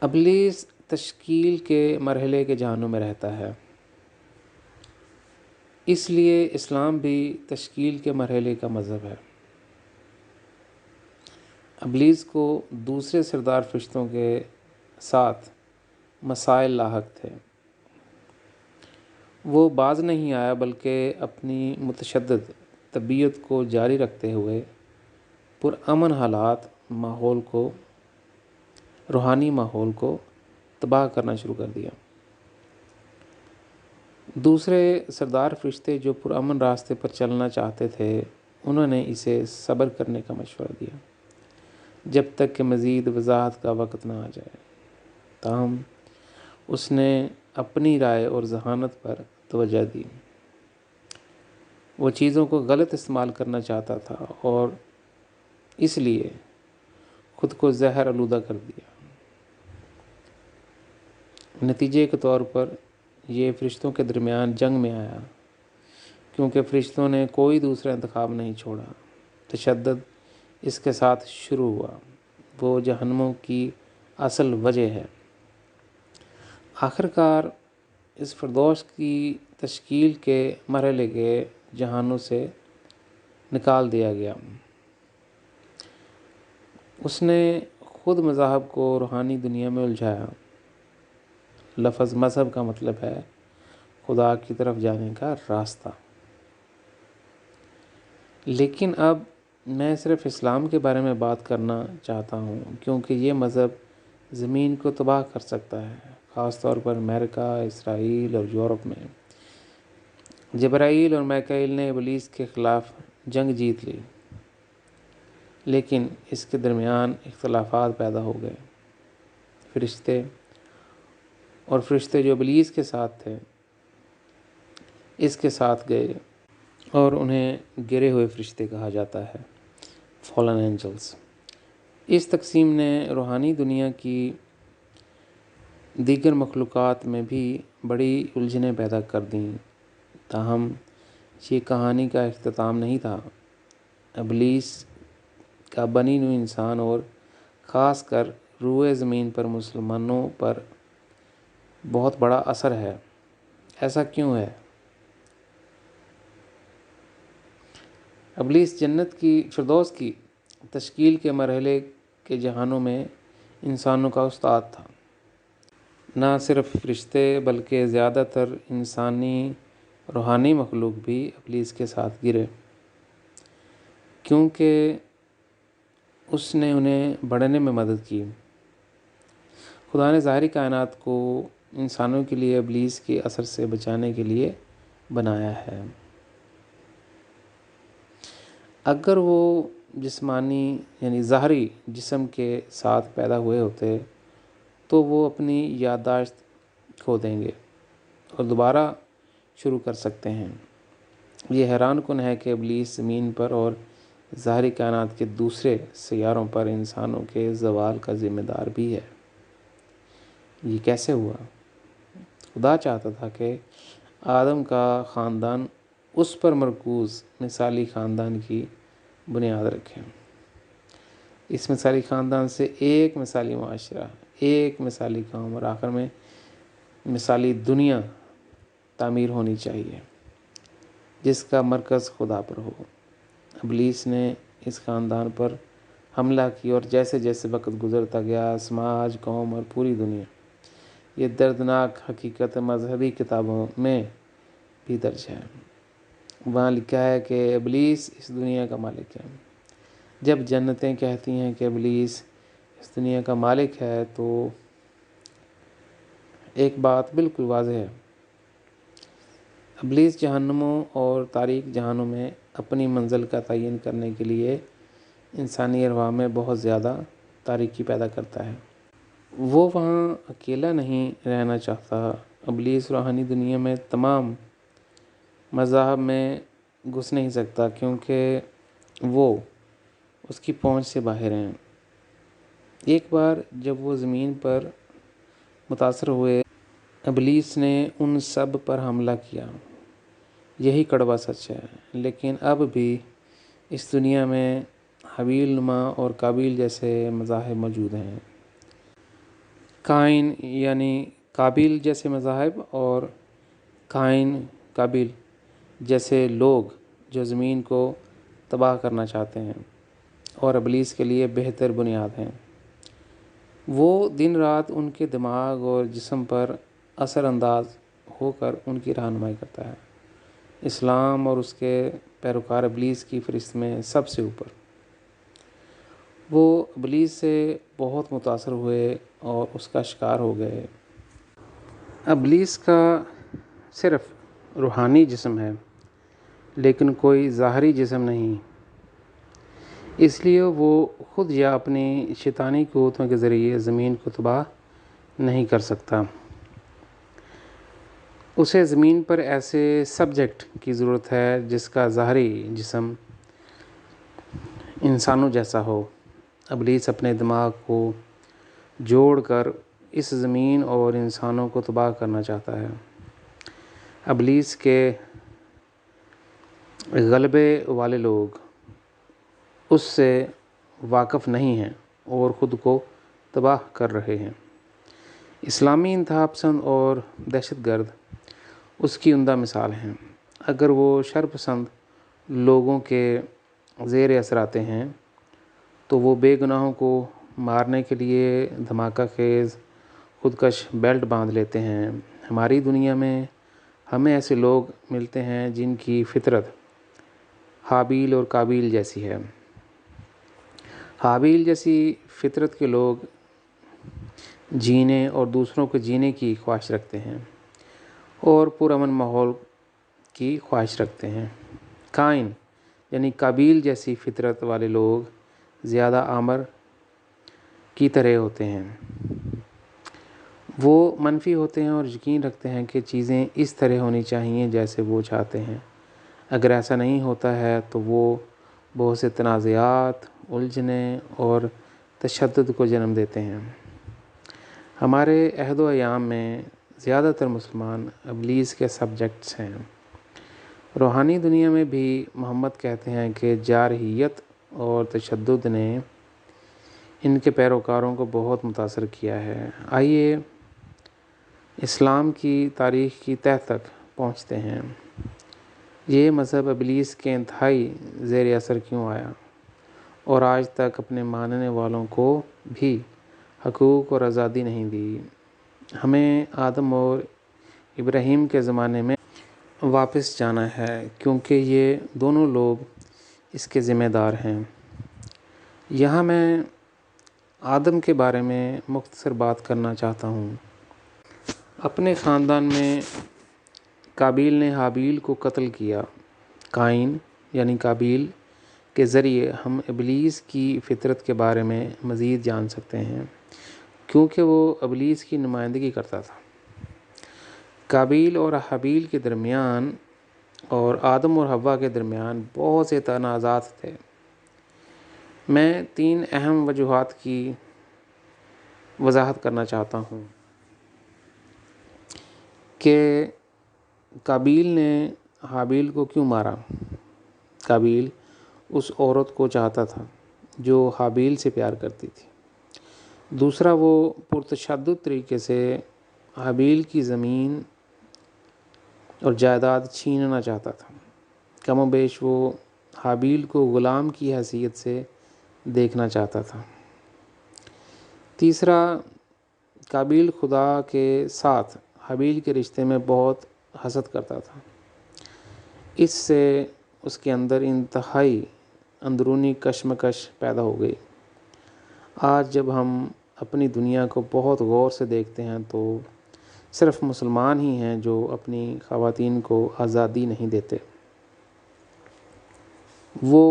ابلیس تشکیل کے مرحلے کے جہانوں میں رہتا ہے، اس لیے اسلام بھی تشکیل کے مرحلے کا مذہب ہے۔ ابلیس کو دوسرے سردار فرشتوں کے ساتھ مسائل لاحق تھے۔ وہ باز نہیں آیا بلکہ اپنی متشدد طبیعت کو جاری رکھتے ہوئے پرامن روحانی ماحول کو تباہ کرنا شروع کر دیا۔ دوسرے سردار فرشتے جو پرامن راستے پر چلنا چاہتے تھے، انہوں نے اسے صبر کرنے کا مشورہ دیا جب تک کہ مزید وضاحت کا وقت نہ آ جائے۔ تاہم اس نے اپنی رائے اور ذہانت پر توجہ دی۔ وہ چیزوں کو غلط استعمال کرنا چاہتا تھا اور اس لیے خود کو زہر آلودہ کر دیا۔ نتیجے کے طور پر یہ فرشتوں کے درمیان جنگ میں آیا، کیونکہ فرشتوں نے کوئی دوسرا انتخاب نہیں چھوڑا۔ تشدد اس کے ساتھ شروع ہوا، وہ جہنموں کی اصل وجہ ہے۔ آخرکار اس فردوس کی تشکیل کے مرحلے کے جہانوں سے نکال دیا گیا۔ اس نے خود مذاہب کو روحانی دنیا میں الجھایا۔ لفظ مذہب کا مطلب ہے خدا کی طرف جانے کا راستہ۔ لیکن اب میں صرف اسلام کے بارے میں بات کرنا چاہتا ہوں، کیونکہ یہ مذہب زمین کو تباہ کر سکتا ہے، خاص طور پر امریکہ، اسرائیل اور یورپ میں۔ جبرائیل اور میکائیل نے ابلیس کے خلاف جنگ جیت لی، لیکن اس کے درمیان اختلافات پیدا ہو گئے۔ فرشتے جو ابلیس کے ساتھ تھے اس کے ساتھ گئے، اور انہیں گرے ہوئے فرشتے کہا جاتا ہے، فالن اینجلز۔ اس تقسیم نے روحانی دنیا کی دیگر مخلوقات میں بھی بڑی الجھنیں پیدا کر دیں۔ تاہم یہ کہانی کا اختتام نہیں تھا۔ ابلیس کا بنی نوع انسان اور خاص کر روئے زمین پر مسلمانوں پر بہت بڑا اثر ہے۔ ایسا کیوں ہے؟ ابلیس جنت کی فردوس کی تشکیل کے مرحلے کے جہانوں میں انسانوں کا استاد تھا۔ نہ صرف فرشتے بلکہ زیادہ تر انسانی روحانی مخلوق بھی ابلیس کے ساتھ گرے، کیونکہ اس نے انہیں بڑھنے میں مدد کی۔ خدا نے ظاہری کائنات کو انسانوں کے لیے ابلیس کے اثر سے بچانے کے لیے بنایا ہے۔ اگر وہ جسمانی یعنی ظاہری جسم کے ساتھ پیدا ہوئے ہوتے تو وہ اپنی یادداشت کھو دیں گے اور دوبارہ شروع کر سکتے ہیں۔ یہ حیران کن ہے کہ ابلیس زمین پر اور ظاہری کائنات کے دوسرے سیاروں پر انسانوں کے زوال کا ذمہ دار بھی ہے۔ یہ کیسے ہوا؟ خدا چاہتا تھا کہ آدم کا خاندان اس پر مرکوز مثالی خاندان کی بنیاد رکھے۔ اس مثالی خاندان سے ایک مثالی معاشرہ، ایک مثالی قوم اور آخر میں مثالی دنیا تعمیر ہونی چاہیے، جس کا مرکز خدا پر ہو۔ ابلیس نے اس خاندان پر حملہ کی اور جیسے جیسے وقت گزرتا گیا، سماج، قوم اور پوری دنیا، یہ دردناک حقیقت مذہبی کتابوں میں بھی درج ہے۔ وہاں لکھا ہے کہ ابلیس اس دنیا کا مالک ہے۔ جب جنتیں کہتی ہیں کہ ابلیس اس دنیا کا مالک ہے تو ایک بات بالکل واضح ہے۔ ابلیس جہنموں اور تاریک جہانوں میں اپنی منزل کا تعین کرنے کے لیے انسانی ارواح میں بہت زیادہ تاریکی پیدا کرتا ہے۔ وہ وہاں اکیلا نہیں رہنا چاہتا۔ ابلیس روحانی دنیا میں تمام مذاہب میں گھس نہیں سکتا، کیونکہ وہ اس کی پہنچ سے باہر ہیں۔ ایک بار جب وہ زمین پر متاثر ہوئے، ابلیس نے ان سب پر حملہ کیا یہی کڑوا سچ ہے، لیکن اب بھی اس دنیا میں حبیل نما اور قابیل جیسے مذاہب موجود ہیں۔ قائن یعنی قابیل جیسے مذاہب اور قائن قابیل جیسے لوگ جو زمین کو تباہ کرنا چاہتے ہیں اور ابلیس کے لیے بہتر بنیاد ہیں۔ وہ دن رات ان کے دماغ اور جسم پر اثر انداز ہو کر ان کی رہنمائی کرتا ہے۔ اسلام اور اس کے پیروکار ابلیس کی فہرست میں سب سے اوپر۔ وہ ابلیس سے بہت متاثر ہوئے اور اس کا شکار ہو گئے۔ ابلیس کا صرف روحانی جسم ہے، لیکن کوئی ظاہری جسم نہیں، اس لیے وہ خود یا اپنی شیطانی قوتوں کے ذریعے زمین کو تباہ نہیں کر سکتا۔ اسے زمین پر ایسے سبجیکٹ کی ضرورت ہے جس کا ظاہری جسم انسانوں جیسا ہو۔ ابلیس اپنے دماغ کو جوڑ کر اس زمین اور انسانوں کو تباہ کرنا چاہتا ہے۔ ابلیس کے غلبے والے لوگ اس سے واقف نہیں ہیں اور خود کو تباہ کر رہے ہیں۔ اسلامی انتہا پسند اور دہشت گرد اس کی عمدہ مثال ہیں۔ اگر وہ شر پسند لوگوں کے زیر اثر آتے ہیں تو وہ بے گناہوں کو مارنے کے لیے دھماکہ خیز خودکش بیلٹ باندھ لیتے ہیں۔ ہماری دنیا میں ہمیں ایسے لوگ ملتے ہیں جن کی فطرت حابیل اور قابیل جیسی ہے۔ حابیل جیسی فطرت کے لوگ جینے اور دوسروں کو جینے کی خواہش رکھتے ہیں اور پرامن ماحول کی خواہش رکھتے ہیں۔ قائن یعنی قابیل جیسی فطرت والے لوگ زیادہ آمر کی طرح ہوتے ہیں۔ وہ منفی ہوتے ہیں اور یقین رکھتے ہیں کہ چیزیں اس طرح ہونی چاہیے جیسے وہ چاہتے ہیں۔ اگر ایسا نہیں ہوتا ہے تو وہ بہت سے تنازعات، الجھنیں اور تشدد کو جنم دیتے ہیں۔ ہمارے عہد و ایام میں زیادہ تر مسلمان ابلیس کے سبجیکٹس ہیں۔ روحانی دنیا میں بھی محمد کہتے ہیں کہ جارحیت اور تشدد نے ان کے پیروکاروں کو بہت متاثر کیا ہے۔ آئیے اسلام کی تاریخ کی تہہ تک پہنچتے ہیں۔ یہ مذہب ابلیس کے انتہائی زیر اثر کیوں آیا اور آج تک اپنے ماننے والوں کو بھی حقوق اور آزادی نہیں دی؟ ہمیں آدم اور ابراہیم کے زمانے میں واپس جانا ہے کیونکہ یہ دونوں لوگ اس کے ذمہ دار ہیں۔ یہاں میں آدم کے بارے میں مختصر بات کرنا چاہتا ہوں۔ اپنے خاندان میں قابیل نے حابیل کو قتل کیا۔ قائن یعنی قابیل کے ذریعے ہم ابلیس کی فطرت کے بارے میں مزید جان سکتے ہیں کیونکہ وہ ابلیس کی نمائندگی کرتا تھا۔ قابیل اور حابیل کے درمیان اور آدم اور حوا کے درمیان بہت سے تنازعات تھے۔ میں 3 اہم وجوہات کی وضاحت کرنا چاہتا ہوں کہ قابیل نے حابیل کو کیوں مارا۔ قابیل اس عورت کو چاہتا تھا جو حابیل سے پیار کرتی تھی۔ دوسرا، وہ پرتشدد طریقے سے حابیل کی زمین اور جائیداد چھیننا چاہتا تھا۔ کم و بیش وہ حابیل کو غلام کی حیثیت سے دیکھنا چاہتا تھا۔ تیسرا، قابیل خدا کے ساتھ حابیل کے رشتے میں بہت حسد کرتا تھا۔ اس سے اس کے اندر انتہائی اندرونی کشمکش پیدا ہو گئی۔ آج جب ہم اپنی دنیا کو بہت غور سے دیکھتے ہیں تو صرف مسلمان ہی ہیں جو اپنی خواتین کو آزادی نہیں دیتے۔ وہ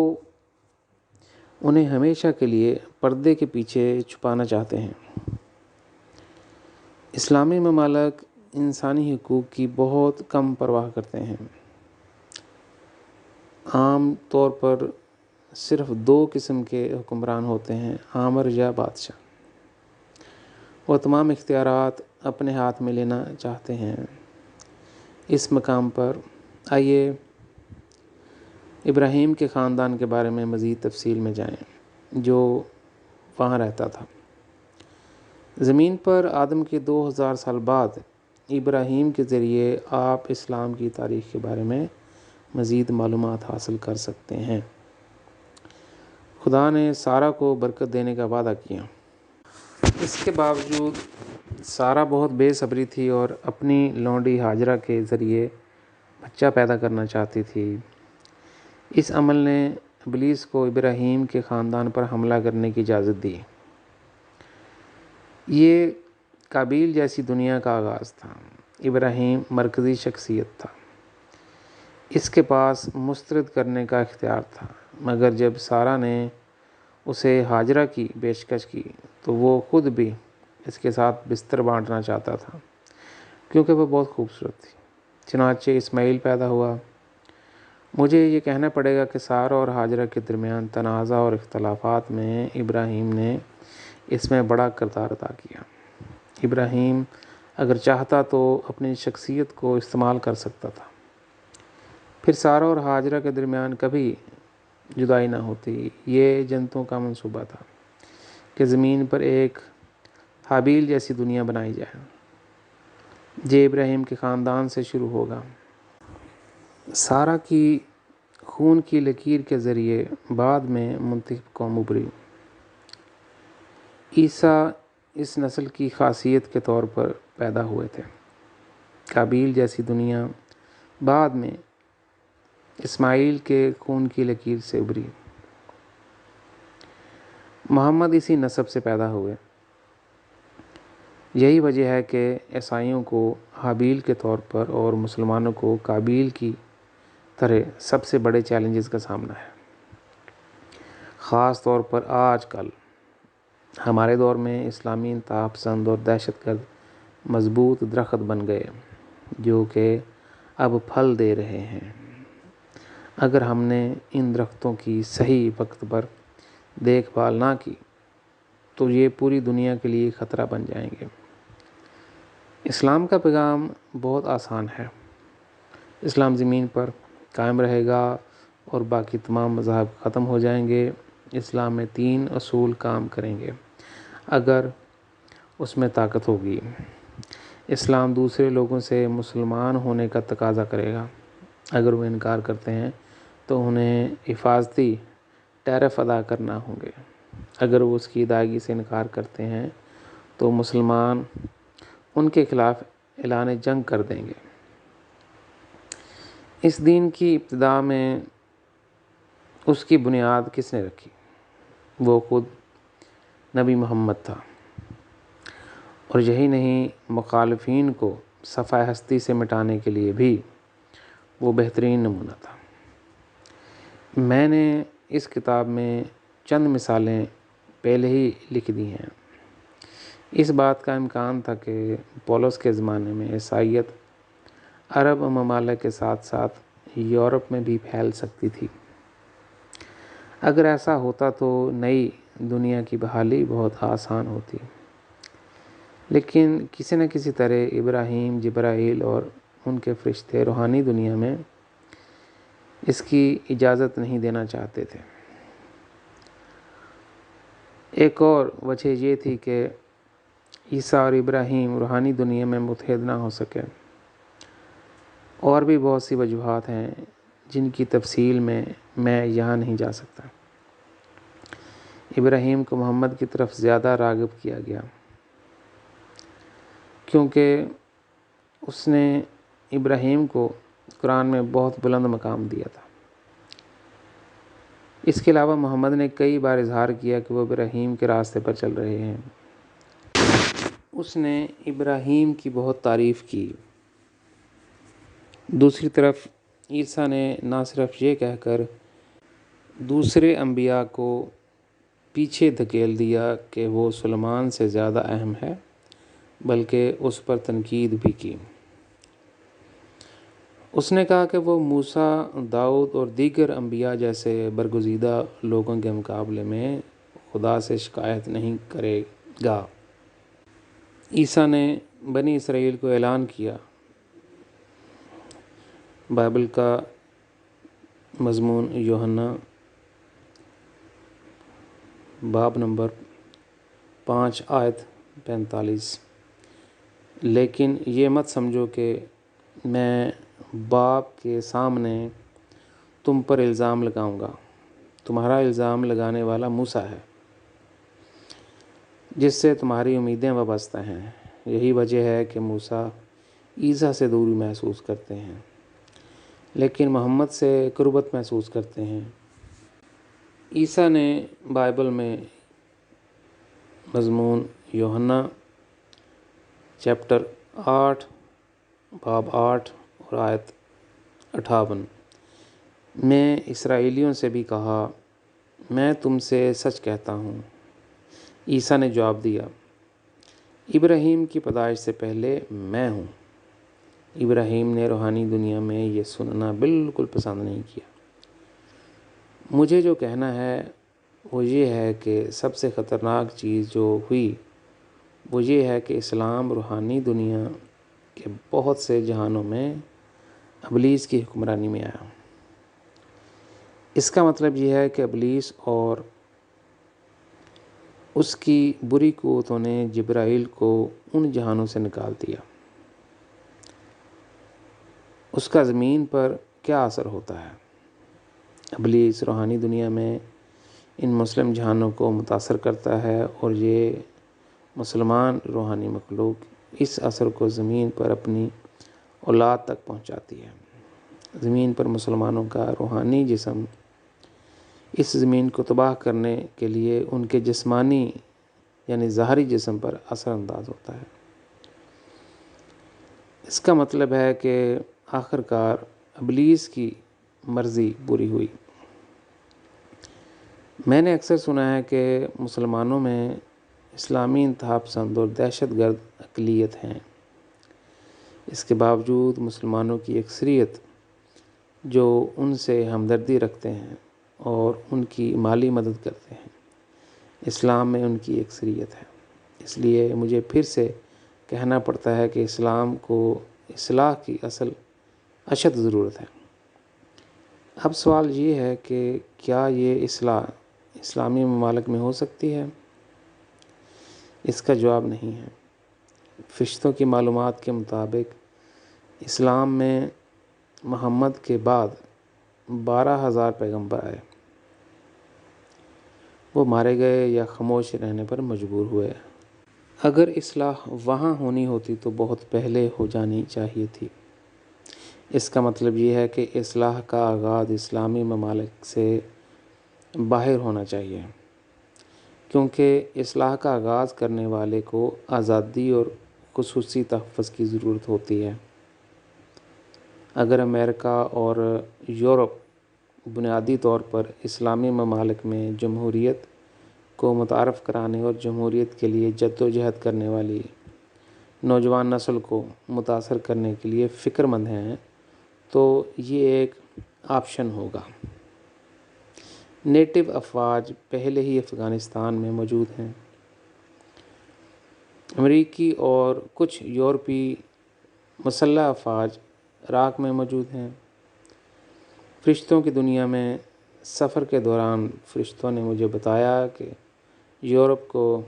انہیں ہمیشہ کے لیے پردے کے پیچھے چھپانا چاہتے ہیں۔ اسلامی ممالک انسانی حقوق کی بہت کم پرواہ کرتے ہیں۔ عام طور پر صرف 2 قسم کے حکمران ہوتے ہیں، آمر یا بادشاہ۔ وہ تمام اختیارات اپنے ہاتھ میں لینا چاہتے ہیں۔ اس مقام پر آئیے ابراہیم کے خاندان کے بارے میں مزید تفصیل میں جائیں جو وہاں رہتا تھا۔ زمین پر آدم کے 2000 سال بعد ابراہیم کے ذریعے آپ اسلام کی تاریخ کے بارے میں مزید معلومات حاصل کر سکتے ہیں۔ خدا نے سارہ کو برکت دینے کا وعدہ کیا۔ اس کے باوجود سارہ بہت بے صبری تھی اور اپنی لونڈی ہاجرہ کے ذریعے بچہ پیدا کرنا چاہتی تھی۔ اس عمل نے ابلیس کو ابراہیم کے خاندان پر حملہ کرنے کی اجازت دی۔ یہ قابیل جیسی دنیا کا آغاز تھا۔ ابراہیم مرکزی شخصیت تھا، اس کے پاس مسترد کرنے کا اختیار تھا، مگر جب سارہ نے اسے ہاجرہ کی پیشکش کی تو وہ خود بھی اس کے ساتھ بستر بانٹنا چاہتا تھا کیونکہ وہ بہت خوبصورت تھی۔ چنانچہ اسماعیل پیدا ہوا۔ مجھے یہ کہنا پڑے گا کہ سارہ اور ہاجرہ کے درمیان تنازع اور اختلافات میں ابراہیم نے اس میں بڑا کردار ادا کیا۔ ابراہیم اگر چاہتا تو اپنی شخصیت کو استعمال کر سکتا تھا، پھر سارہ اور ہاجرہ کے درمیان کبھی جدائی نہ ہوتی۔ یہ جنتوں کا منصوبہ تھا کہ زمین پر ایک حابیل جیسی دنیا بنائی جائے۔ یہ ابراہیم کے خاندان سے شروع ہوگا۔ سارہ کی خون کی لکیر کے ذریعے بعد میں منتخب قوم ابھری۔ عیسیٰ اس نسل کی خاصیت کے طور پر پیدا ہوئے تھے۔ قابیل جیسی دنیا بعد میں اسماعیل کے خون کی لکیر سے ابھری۔ محمد اسی نسب سے پیدا ہوئے۔ یہی وجہ ہے کہ عیسائیوں کو حابیل کے طور پر اور مسلمانوں کو قابیل کی طرح سب سے بڑے چیلنجز کا سامنا ہے۔ خاص طور پر آج کل ہمارے دور میں اسلامی انتہا پسند اور دہشت گرد مضبوط درخت بن گئے جو کہ اب پھل دے رہے ہیں۔ اگر ہم نے ان درختوں کی صحیح وقت پر دیکھ بھال نہ کی تو یہ پوری دنیا کے لیے خطرہ بن جائیں گے۔ اسلام کا پیغام بہت آسان ہے۔ اسلام زمین پر قائم رہے گا اور باقی تمام مذاہب ختم ہو جائیں گے۔ اسلام میں 3 اصول کام کریں گے اگر اس میں طاقت ہوگی۔ اسلام دوسرے لوگوں سے مسلمان ہونے کا تقاضا کرے گا۔ اگر وہ انکار کرتے ہیں تو انہیں حفاظتی ٹیرف ادا کرنا ہوں گے۔ اگر وہ اس کی ادائیگی سے انکار کرتے ہیں تو مسلمان ان کے خلاف اعلان جنگ کر دیں گے۔ اس دین کی ابتدا میں اس کی بنیاد کس نے رکھی؟ وہ خود نبی محمد تھا، اور یہی نہیں، مخالفین کو صفحہ ہستی سے مٹانے کے لیے بھی وہ بہترین نمونہ تھا۔ میں نے اس کتاب میں چند مثالیں پہلے ہی لکھ دی ہیں۔ اس بات کا امکان تھا کہ پولس کے زمانے میں عیسائیت عرب ممالک کے ساتھ ساتھ یورپ میں بھی پھیل سکتی تھی۔ اگر ایسا ہوتا تو نئی دنیا کی بحالی بہت آسان ہوتی، لیکن کسی نہ کسی طرح ابراہیم، جبرائیل اور ان کے فرشتے روحانی دنیا میں اس کی اجازت نہیں دینا چاہتے تھے۔ ایک اور وجہ یہ تھی کہ عیسیٰ اور ابراہیم روحانی دنیا میں متحد نہ ہو سکے۔ اور بھی بہت سی وجوہات ہیں جن کی تفصیل میں یہاں نہیں جا سکتا۔ ابراہیم کو محمد کی طرف زیادہ راغب کیا گیا کیونکہ اس نے ابراہیم کو قرآن میں بہت بلند مقام دیا تھا۔ اس کے علاوہ محمد نے کئی بار اظہار کیا کہ وہ ابراہیم کے راستے پر چل رہے ہیں۔ اس نے ابراہیم کی بہت تعریف کی۔ دوسری طرف عیسیٰ نے نہ صرف یہ کہہ کر دوسرے انبیاء کو پیچھے دھکیل دیا کہ وہ سلیمان سے زیادہ اہم ہے، بلکہ اس پر تنقید بھی کی۔ اس نے کہا کہ وہ موسیٰ، داؤد اور دیگر انبیاء جیسے برگزیدہ لوگوں کے مقابلے میں خدا سے شکایت نہیں کرے گا۔ عیسیٰ نے بنی اسرائیل کو اعلان کیا بائبل کا مضمون یوحنا باب نمبر 5 آیت 45۔ لیکن یہ مت سمجھو کہ میں باپ کے سامنے تم پر الزام لگاؤں گا۔ تمہارا الزام لگانے والا موسیٰ ہے، جس سے تمہاری امیدیں وابستہ ہیں۔ یہی وجہ ہے کہ موسیٰ عیسیٰ سے دوری محسوس کرتے ہیں، لیکن محمد سے قربت محسوس کرتے ہیں۔ عیسیٰ نے بائبل میں مضمون یوحنا چیپٹر 8 باب 8 اور آیت 58 میں اسرائیلیوں سے بھی کہا، میں تم سے سچ کہتا ہوں۔ عیسیٰ نے جواب دیا، ابراہیم کی پیدائش سے پہلے میں ہوں۔ ابراہیم نے روحانی دنیا میں یہ سننا بالکل پسند نہیں کیا۔ مجھے جو کہنا ہے وہ یہ ہے کہ سب سے خطرناک چیز جو ہوئی وہ یہ ہے کہ اسلام روحانی دنیا کے بہت سے جہانوں میں ابلیس کی حکمرانی میں آیا۔ اس کا مطلب یہ ہے کہ ابلیس اور اس کی بری قوتوں نے جبرائیل کو ان جہانوں سے نکال دیا۔ اس کا زمین پر کیا اثر ہوتا ہے؟ ابلیس روحانی دنیا میں ان مسلم جہانوں کو متاثر کرتا ہے، اور یہ مسلمان روحانی مخلوق اس اثر کو زمین پر اپنی اولاد تک پہنچاتی ہے۔ زمین پر مسلمانوں کا روحانی جسم اس زمین کو تباہ کرنے کے لیے ان کے جسمانی یعنی ظاہری جسم پر اثر انداز ہوتا ہے۔ اس کا مطلب ہے کہ آخر کار ابلیس کی مرضی پوری ہوئی۔ میں نے اکثر سنا ہے کہ مسلمانوں میں اسلامی انتہا پسند اور دہشت گرد اقلیت ہیں۔ اس کے باوجود مسلمانوں کی اکثریت جو ان سے ہمدردی رکھتے ہیں اور ان کی مالی مدد کرتے ہیں، اسلام میں ان کی اکثریت ہے۔ اس لیے مجھے پھر سے کہنا پڑتا ہے کہ اسلام کو اصلاح کی اشد ضرورت ہے۔ اب سوال یہ ہے کہ کیا یہ اصلاح اسلامی ممالک میں ہو سکتی ہے؟ اس کا جواب نہیں ہے۔ فرشتوں کی معلومات کے مطابق اسلام میں محمد کے بعد 12,000 پیغمبر آئے۔ وہ مارے گئے یا خاموش رہنے پر مجبور ہوئے۔ اگر اصلاح وہاں ہونی ہوتی تو بہت پہلے ہو جانی چاہیے تھی۔ اس کا مطلب یہ ہے کہ اصلاح کا آغاز اسلامی ممالک سے باہر ہونا چاہیے، کیونکہ اصلاح کا آغاز کرنے والے کو آزادی اور خصوصی تحفظ کی ضرورت ہوتی ہے۔ اگر امریکہ اور یورپ بنیادی طور پر اسلامی ممالک میں جمہوریت کو متعارف کرانے اور جمہوریت کے لیے جدوجہد کرنے والی نوجوان نسل کو متاثر کرنے کے لیے فکر مند ہیں تو یہ ایک آپشن ہوگا۔ نیٹو افواج پہلے ہی افغانستان میں موجود ہیں۔ امریکی اور کچھ یورپی مسلح افواج عراق میں موجود ہیں۔ فرشتوں کی دنیا میں سفر کے دوران فرشتوں نے مجھے بتایا کہ یورپ کو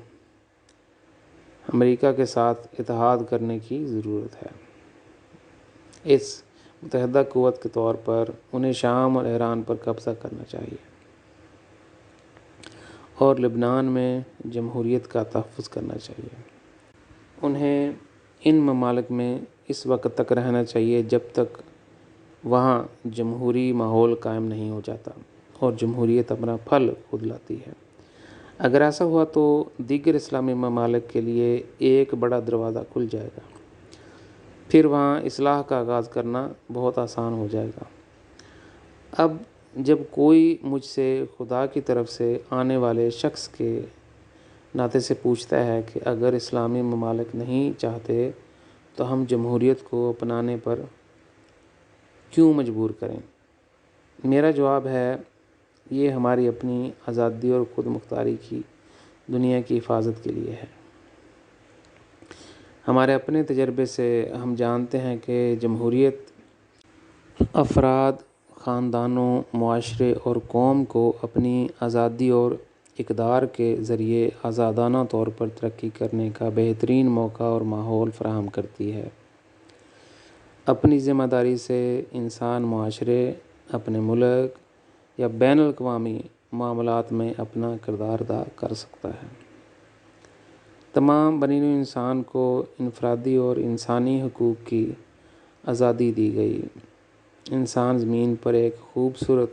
امریکہ کے ساتھ اتحاد کرنے کی ضرورت ہے۔ اس متحدہ قوت کے طور پر انہیں شام اور ایران پر قبضہ کرنا چاہیے اور لبنان میں جمہوریت کا تحفظ کرنا چاہیے۔ انہیں ان ممالک میں اس وقت تک رہنا چاہیے جب تک وہاں جمہوری ماحول قائم نہیں ہو جاتا اور جمہوریت اپنا پھل خود لاتی ہے۔ اگر ایسا ہوا تو دیگر اسلامی ممالک کے لیے ایک بڑا دروازہ کھل جائے گا۔ پھر وہاں اصلاح کا آغاز کرنا بہت آسان ہو جائے گا۔ اب جب کوئی مجھ سے خدا کی طرف سے آنے والے شخص کے ناطے سے پوچھتا ہے کہ اگر اسلامی ممالک نہیں چاہتے تو ہم جمہوریت کو اپنانے پر کیوں مجبور کریں؟ میرا جواب ہے، یہ ہماری اپنی آزادی اور خود مختاری کی دنیا کی حفاظت کے لیے ہے۔ ہمارے اپنے تجربے سے ہم جانتے ہیں کہ جمہوریت افراد، خاندانوں، معاشرے اور قوم کو اپنی آزادی اور اقدار کے ذریعے آزادانہ طور پر ترقی کرنے کا بہترین موقع اور ماحول فراہم کرتی ہے۔ اپنی ذمہ داری سے انسان معاشرے، اپنے ملک یا بین الاقوامی معاملات میں اپنا کردار ادا کر سکتا ہے۔ تمام بنی نوع انسان کو انفرادی اور انسانی حقوق کی آزادی دی گئی۔ انسان زمین پر ایک خوبصورت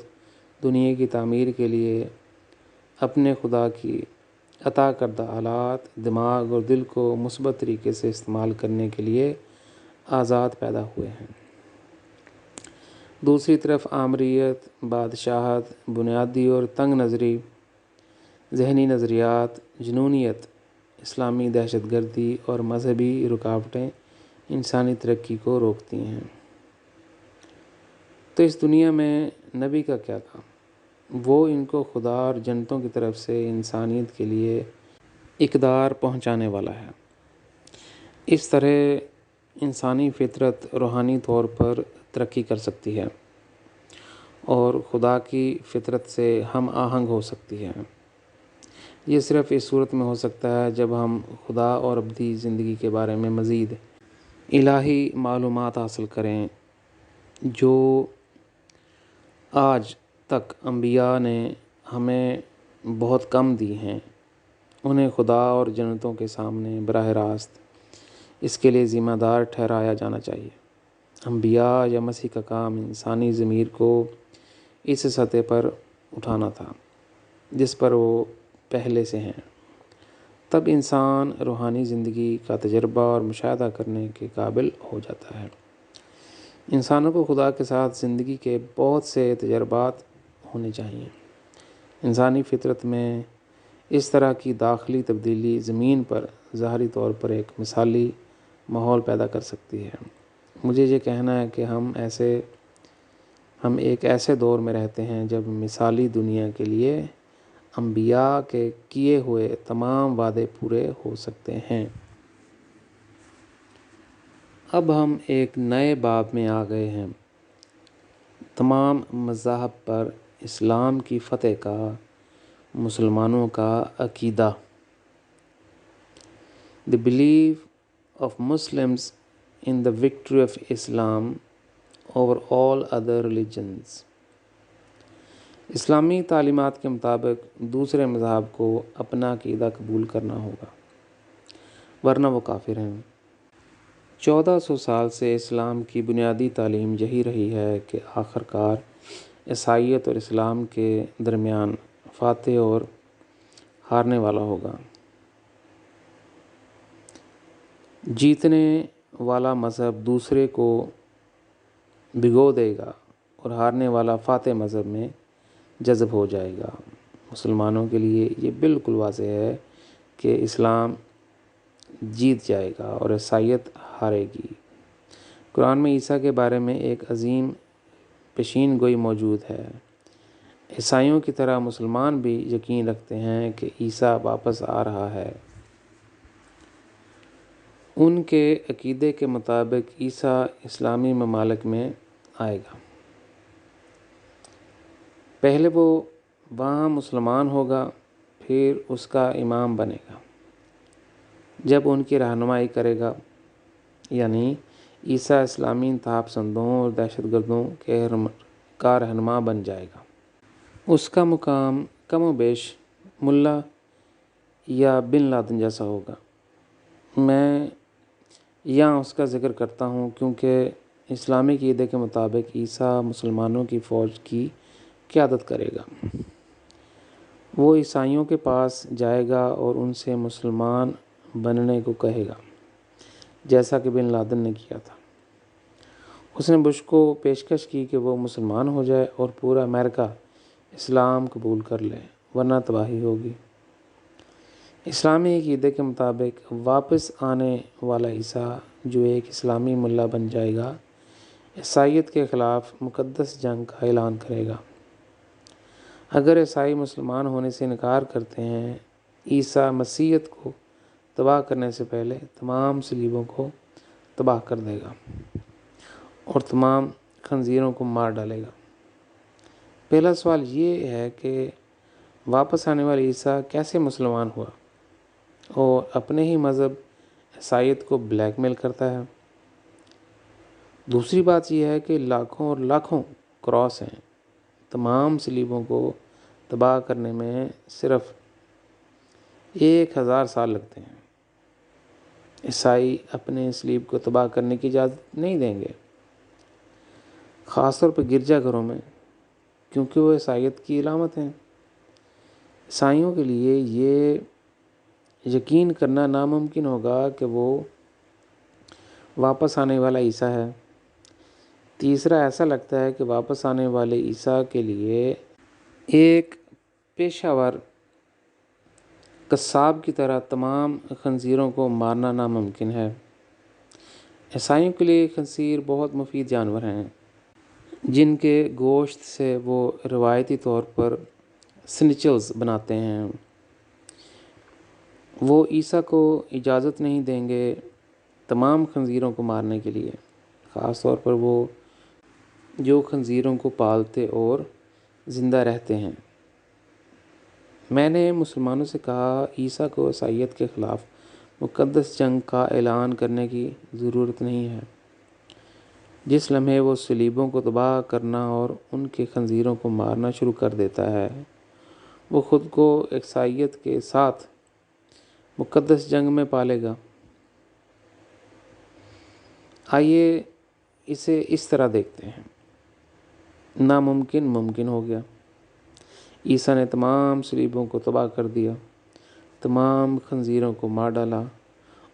دنیا کی تعمیر کے لیے اپنے خدا کی عطا کردہ آلات، دماغ اور دل کو مثبت طریقے سے استعمال کرنے کے لیے آزاد پیدا ہوئے ہیں۔ دوسری طرف آمریت، بادشاہت، بنیادی اور تنگ نظری، ذہنی نظریات، جنونیت، اسلامی دہشت گردی اور مذہبی رکاوٹیں انسانی ترقی کو روکتی ہیں۔ تو اس دنیا میں نبی کا کیا کام؟ وہ ان کو خدا اور جنتوں کی طرف سے انسانیت کے لیے اقدار پہنچانے والا ہے۔ اس طرح انسانی فطرت روحانی طور پر ترقی کر سکتی ہے اور خدا کی فطرت سے ہم آہنگ ہو سکتی ہے۔ یہ صرف اس صورت میں ہو سکتا ہے جب ہم خدا اور ابدی زندگی کے بارے میں مزید الہی معلومات حاصل کریں جو آج تک انبیاء نے ہمیں بہت کم دی ہیں۔ انہیں خدا اور جنتوں کے سامنے براہ راست اس کے لیے ذمہ دار ٹھہرایا جانا چاہیے۔ انبیاء یا مسیح کا کام انسانی ضمیر کو اس سطح پر اٹھانا تھا جس پر وہ پہلے سے ہیں۔ تب انسان روحانی زندگی کا تجربہ اور مشاہدہ کرنے کے قابل ہو جاتا ہے۔ انسانوں کو خدا کے ساتھ زندگی کے بہت سے تجربات ہونے چاہئیں۔ انسانی فطرت میں اس طرح کی داخلی تبدیلی زمین پر ظاہری طور پر ایک مثالی ماحول پیدا کر سکتی ہے۔ مجھے یہ کہنا ہے کہ ہم ایک ایسے دور میں رہتے ہیں جب مثالی دنیا کے لیے انبیاء کے کیے ہوئے تمام وعدے پورے ہو سکتے ہیں۔ اب ہم ایک نئے باب میں آ گئے ہیں۔ تمام مذاہب پر اسلام کی فتح کا مسلمانوں کا عقیدہ۔ The belief of Muslims in the victory of Islam over all other religions۔ اسلامی تعلیمات کے مطابق دوسرے مذاہب کو اپنا عقیدہ قبول کرنا ہوگا ورنہ وہ کافر ہیں۔ 1400 سال سے اسلام کی بنیادی تعلیم یہی رہی ہے کہ آخر کار عیسائیت اور اسلام کے درمیان فاتح اور ہارنے والا ہوگا۔ جیتنے والا مذہب دوسرے کو بھگو دے گا اور ہارنے والا فاتح مذہب میں جذب ہو جائے گا۔ مسلمانوں کے لیے یہ بالکل واضح ہے کہ اسلام جیت جائے گا اور عیسائیت ہارے گی۔ قرآن میں عیسیٰ کے بارے میں ایک عظیم پیشین گوئی موجود ہے۔ عیسائیوں کی طرح مسلمان بھی یقین رکھتے ہیں کہ عیسیٰ واپس آ رہا ہے۔ ان کے عقیدے کے مطابق عیسیٰ اسلامی ممالک میں آئے گا۔ پہلے وہ وہاں مسلمان ہوگا، پھر اس کا امام بنے گا جب ان کی رہنمائی کرے گا، یعنی عیسیٰ اسلامی انتہا پسندوں اور دہشت گردوں کا رہنما بن جائے گا۔ اس کا مقام کم و بیش ملا یا بن لادن جیسا ہوگا۔ میں یہاں اس کا ذکر کرتا ہوں کیونکہ اسلامی عقیدے کے مطابق عیسیٰ مسلمانوں کی فوج کی قیادت کرے گا۔ وہ عیسائیوں کے پاس جائے گا اور ان سے مسلمان بننے کو کہے گا، جیسا کہ بن لادن نے کیا تھا۔ اس نے بش کو پیشکش کی کہ وہ مسلمان ہو جائے اور پورا امریکہ اسلام قبول کر لے ورنہ تباہی ہوگی۔ اسلامی عقیدے کے مطابق واپس آنے والا عیسیٰ جو ایک اسلامی ملا بن جائے گا، عیسائیت کے خلاف مقدس جنگ کا اعلان کرے گا۔ اگر عیسائی مسلمان ہونے سے انکار کرتے ہیں، عیسیٰ مسیحیت کو تباہ کرنے سے پہلے تمام صلیبوں کو تباہ کر دے گا اور تمام خنزیروں کو مار ڈالے گا۔ پہلا سوال یہ ہے کہ واپس آنے والے عیسیٰ کیسے مسلمان ہوا اور اپنے ہی مذہب عیسائیت کو بلیک میل کرتا ہے؟ دوسری بات یہ ہے کہ لاکھوں اور لاکھوں کراس ہیں، تمام صلیبوں کو تباہ کرنے میں صرف 1000 سال لگتے ہیں۔ عیسائی اپنے صلیب کو تباہ کرنے کی اجازت نہیں دیں گے، خاص طور پہ گرجا گھروں میں، کیونکہ وہ عیسائیت کی علامت ہیں۔ عیسائیوں کے لیے یہ یقین کرنا ناممکن ہوگا کہ وہ واپس آنے والا عیسیٰ ہے۔ تیسرا، ایسا لگتا ہے کہ واپس آنے والے عیسیٰ کے لیے ایک پیشہ ور قصاب کی طرح تمام خنزیروں کو مارنا ناممکن ہے۔ عیسائیوں کے لیے خنزیر بہت مفید جانور ہیں، جن کے گوشت سے وہ روایتی طور پر سنیچلز بناتے ہیں۔ وہ عیسیٰ کو اجازت نہیں دیں گے تمام خنزیروں کو مارنے کے لیے، خاص طور پر وہ جو خنزیروں کو پالتے اور زندہ رہتے ہیں۔ میں نے مسلمانوں سے کہا، عیسیٰ کو عیسائیت کے خلاف مقدس جنگ کا اعلان کرنے کی ضرورت نہیں ہے۔ جس لمحے وہ صلیبوں کو تباہ کرنا اور ان کے خنزیروں کو مارنا شروع کر دیتا ہے، وہ خود کو عیسائیت کے ساتھ مقدس جنگ میں پالے گا۔ آئیے اسے اس طرح دیکھتے ہیں، ناممکن ممکن ہو گیا۔ عیسیٰ نے تمام صلیبوں کو تباہ کر دیا، تمام خنزیروں کو مار ڈالا،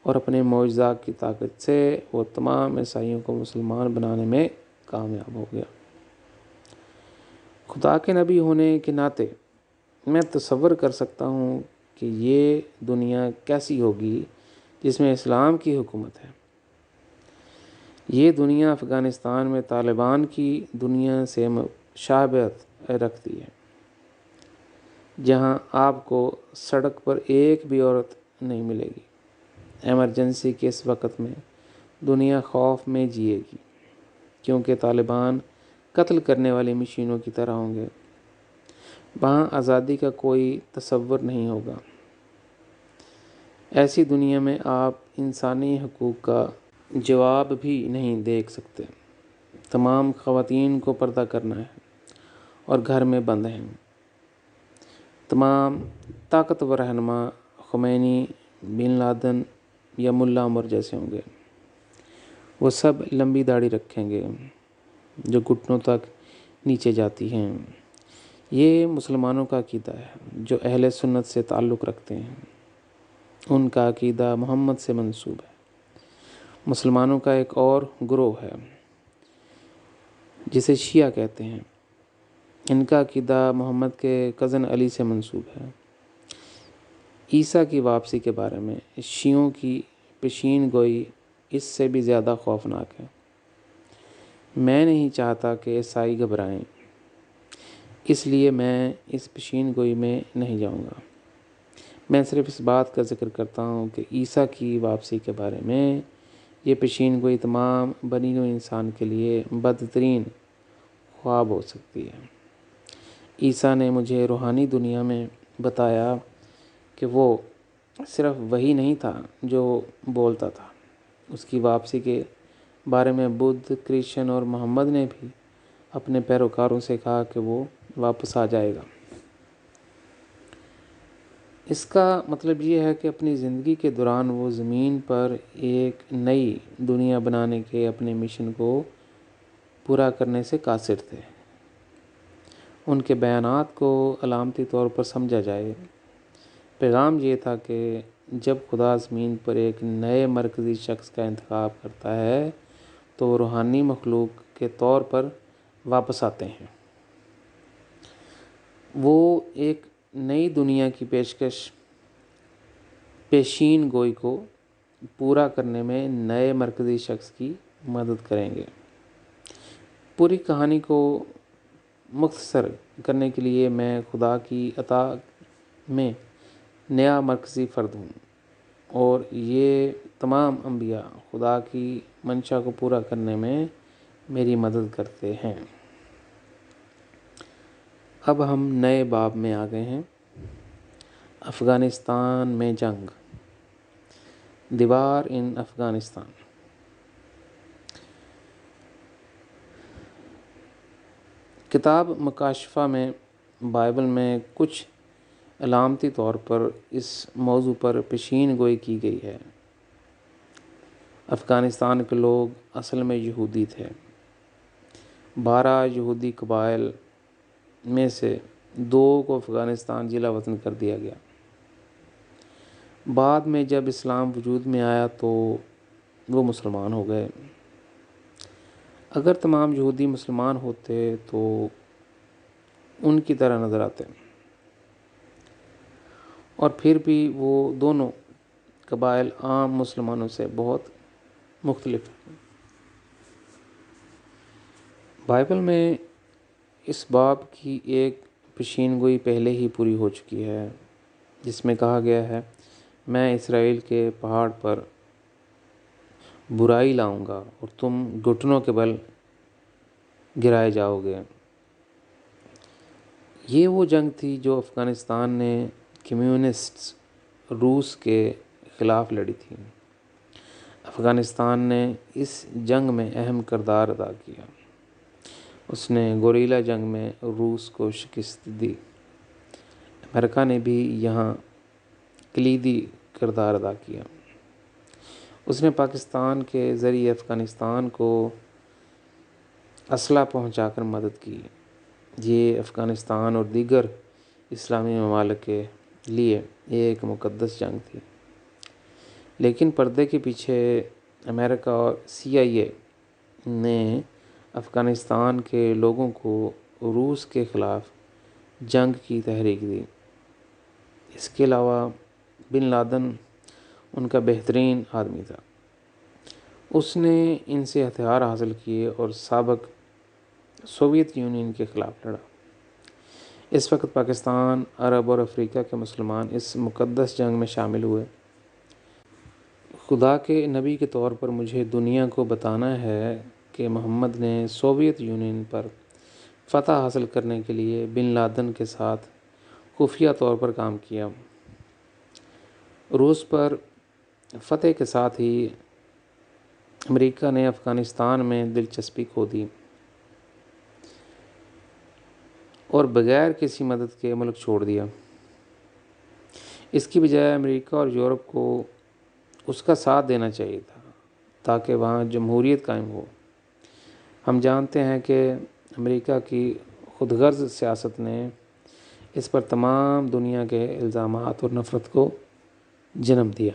اور اپنے معجزات کی طاقت سے وہ تمام عیسائیوں کو مسلمان بنانے میں کامیاب ہو گیا۔ خدا کے نبی ہونے کے ناطے میں تصور کر سکتا ہوں کہ یہ دنیا کیسی ہوگی جس میں اسلام کی حکومت ہے۔ یہ دنیا افغانستان میں طالبان کی دنیا سے مشابہت رکھتی ہے، جہاں آپ کو سڑک پر ایک بھی عورت نہیں ملے گی۔ ایمرجنسی کے اس وقت میں دنیا خوف میں جیے گی، کیونکہ طالبان قتل کرنے والی مشینوں کی طرح ہوں گے۔ وہاں آزادی کا کوئی تصور نہیں ہوگا۔ ایسی دنیا میں آپ انسانی حقوق کا جواب بھی نہیں دیکھ سکتے۔ تمام خواتین کو پردہ کرنا ہے اور گھر میں بند ہیں۔ تمام طاقتور رہنما خمینی، بن لادن یا ملا عمر جیسے ہوں گے۔ وہ سب لمبی داڑھی رکھیں گے جو گھٹنوں تک نیچے جاتی ہیں۔ یہ مسلمانوں کا عقیدہ ہے جو اہل سنت سے تعلق رکھتے ہیں۔ ان کا عقیدہ محمد سے منسوب ہے۔ مسلمانوں کا ایک اور گروہ ہے جسے شیعہ کہتے ہیں۔ ان کا عقیدہ محمد کے کزن علی سے منسوب ہے۔ عیسیٰ کی واپسی کے بارے میں شیعوں کی پیشین گوئی اس سے بھی زیادہ خوفناک ہے۔ میں نہیں چاہتا کہ عیسائی گھبرائیں، اس لیے میں اس پیشین گوئی میں نہیں جاؤں گا۔ میں صرف اس بات کا ذکر کرتا ہوں کہ عیسیٰ کی واپسی کے بارے میں یہ پیشین گوئی تمام بنی نوع انسان کے لیے بدترین خواب ہو سکتی ہے۔ عیسیٰ نے مجھے روحانی دنیا میں بتایا کہ وہ صرف وہی نہیں تھا جو بولتا تھا۔ اس کی واپسی کے بارے میں بدھ، کرسچن اور محمد نے بھی اپنے پیروکاروں سے کہا کہ وہ واپس آ جائے گا۔ اس کا مطلب یہ ہے کہ اپنی زندگی کے دوران وہ زمین پر ایک نئی دنیا بنانے کے اپنے مشن کو پورا کرنے سے قاصر تھے۔ ان کے بیانات کو علامتی طور پر سمجھا جائے۔ پیغام یہ تھا کہ جب خدا زمین پر ایک نئے مرکزی شخص کا انتخاب کرتا ہے تو وہ روحانی مخلوق کے طور پر واپس آتے ہیں۔ وہ ایک نئی دنیا کی پیشین گوئی کو پورا کرنے میں نئے مرکزی شخص کی مدد کریں گے۔ پوری کہانی کو مختصر کرنے کے لیے میں خدا کی عطا میں نیا مرکزی فرد ہوں، اور یہ تمام انبیاء خدا کی منشا کو پورا کرنے میں میری مدد کرتے ہیں۔ اب ہم نئے باب میں آ گئے ہیں۔ افغانستان میں جنگ، دی وار ان افغانستان۔ کتاب مکاشفہ میں بائبل میں کچھ علامتی طور پر اس موضوع پر پیشین گوئی کی گئی ہے۔ افغانستان کے لوگ اصل میں یہودی تھے۔ 12 یہودی قبائل میں سے 2 کو افغانستان جلا وطن کر دیا گیا۔ بعد میں جب اسلام وجود میں آیا تو وہ مسلمان ہو گئے۔ اگر تمام یہودی مسلمان ہوتے تو ان کی طرح نظر آتے، اور پھر بھی وہ دونوں قبائل عام مسلمانوں سے بہت مختلف ہیں۔ بائبل میں اس باب کی ایک پیشین گوئی پہلے ہی پوری ہو چکی ہے، جس میں کہا گیا ہے، میں اسرائیل کے پہاڑ پر برائی لاؤں گا اور تم گھٹنوں کے بل گرائے جاؤ گے۔ یہ وہ جنگ تھی جو افغانستان نے کمیونسٹ روس کے خلاف لڑی تھی۔ افغانستان نے اس جنگ میں اہم کردار ادا کیا۔ اس نے گوریلا جنگ میں روس کو شکست دی۔ امریکہ نے بھی یہاں کلیدی کردار ادا کیا۔ اس نے پاکستان کے ذریعے افغانستان کو اسلحہ پہنچا کر مدد کی۔ یہ افغانستان اور دیگر اسلامی ممالک کے لیے ایک مقدس جنگ تھی، لیکن پردے کے پیچھے امریکہ اور CIA نے افغانستان کے لوگوں کو روس کے خلاف جنگ کی تحریک دی۔ اس کے علاوہ بن لادن ان کا بہترین آدمی تھا۔ اس نے ان سے ہتھیار حاصل کیے اور سابق سوویت یونین کے خلاف لڑا۔ اس وقت پاکستان، عرب اور افریقہ کے مسلمان اس مقدس جنگ میں شامل ہوئے۔ خدا کے نبی کے طور پر مجھے دنیا کو بتانا ہے کہ محمد نے سوویت یونین پر فتح حاصل کرنے کے لیے بن لادن کے ساتھ خفیہ طور پر کام کیا۔ روس پر فتح کے ساتھ ہی امریکہ نے افغانستان میں دلچسپی کھو دی اور بغیر کسی مدد کے ملک چھوڑ دیا۔ اس کی بجائے امریکہ اور یورپ کو اس کا ساتھ دینا چاہیے تھا تاکہ وہاں جمہوریت قائم ہو۔ ہم جانتے ہیں کہ امریکہ کی خود غرض سیاست نے اس پر تمام دنیا کے الزامات اور نفرت کو جنم دیا۔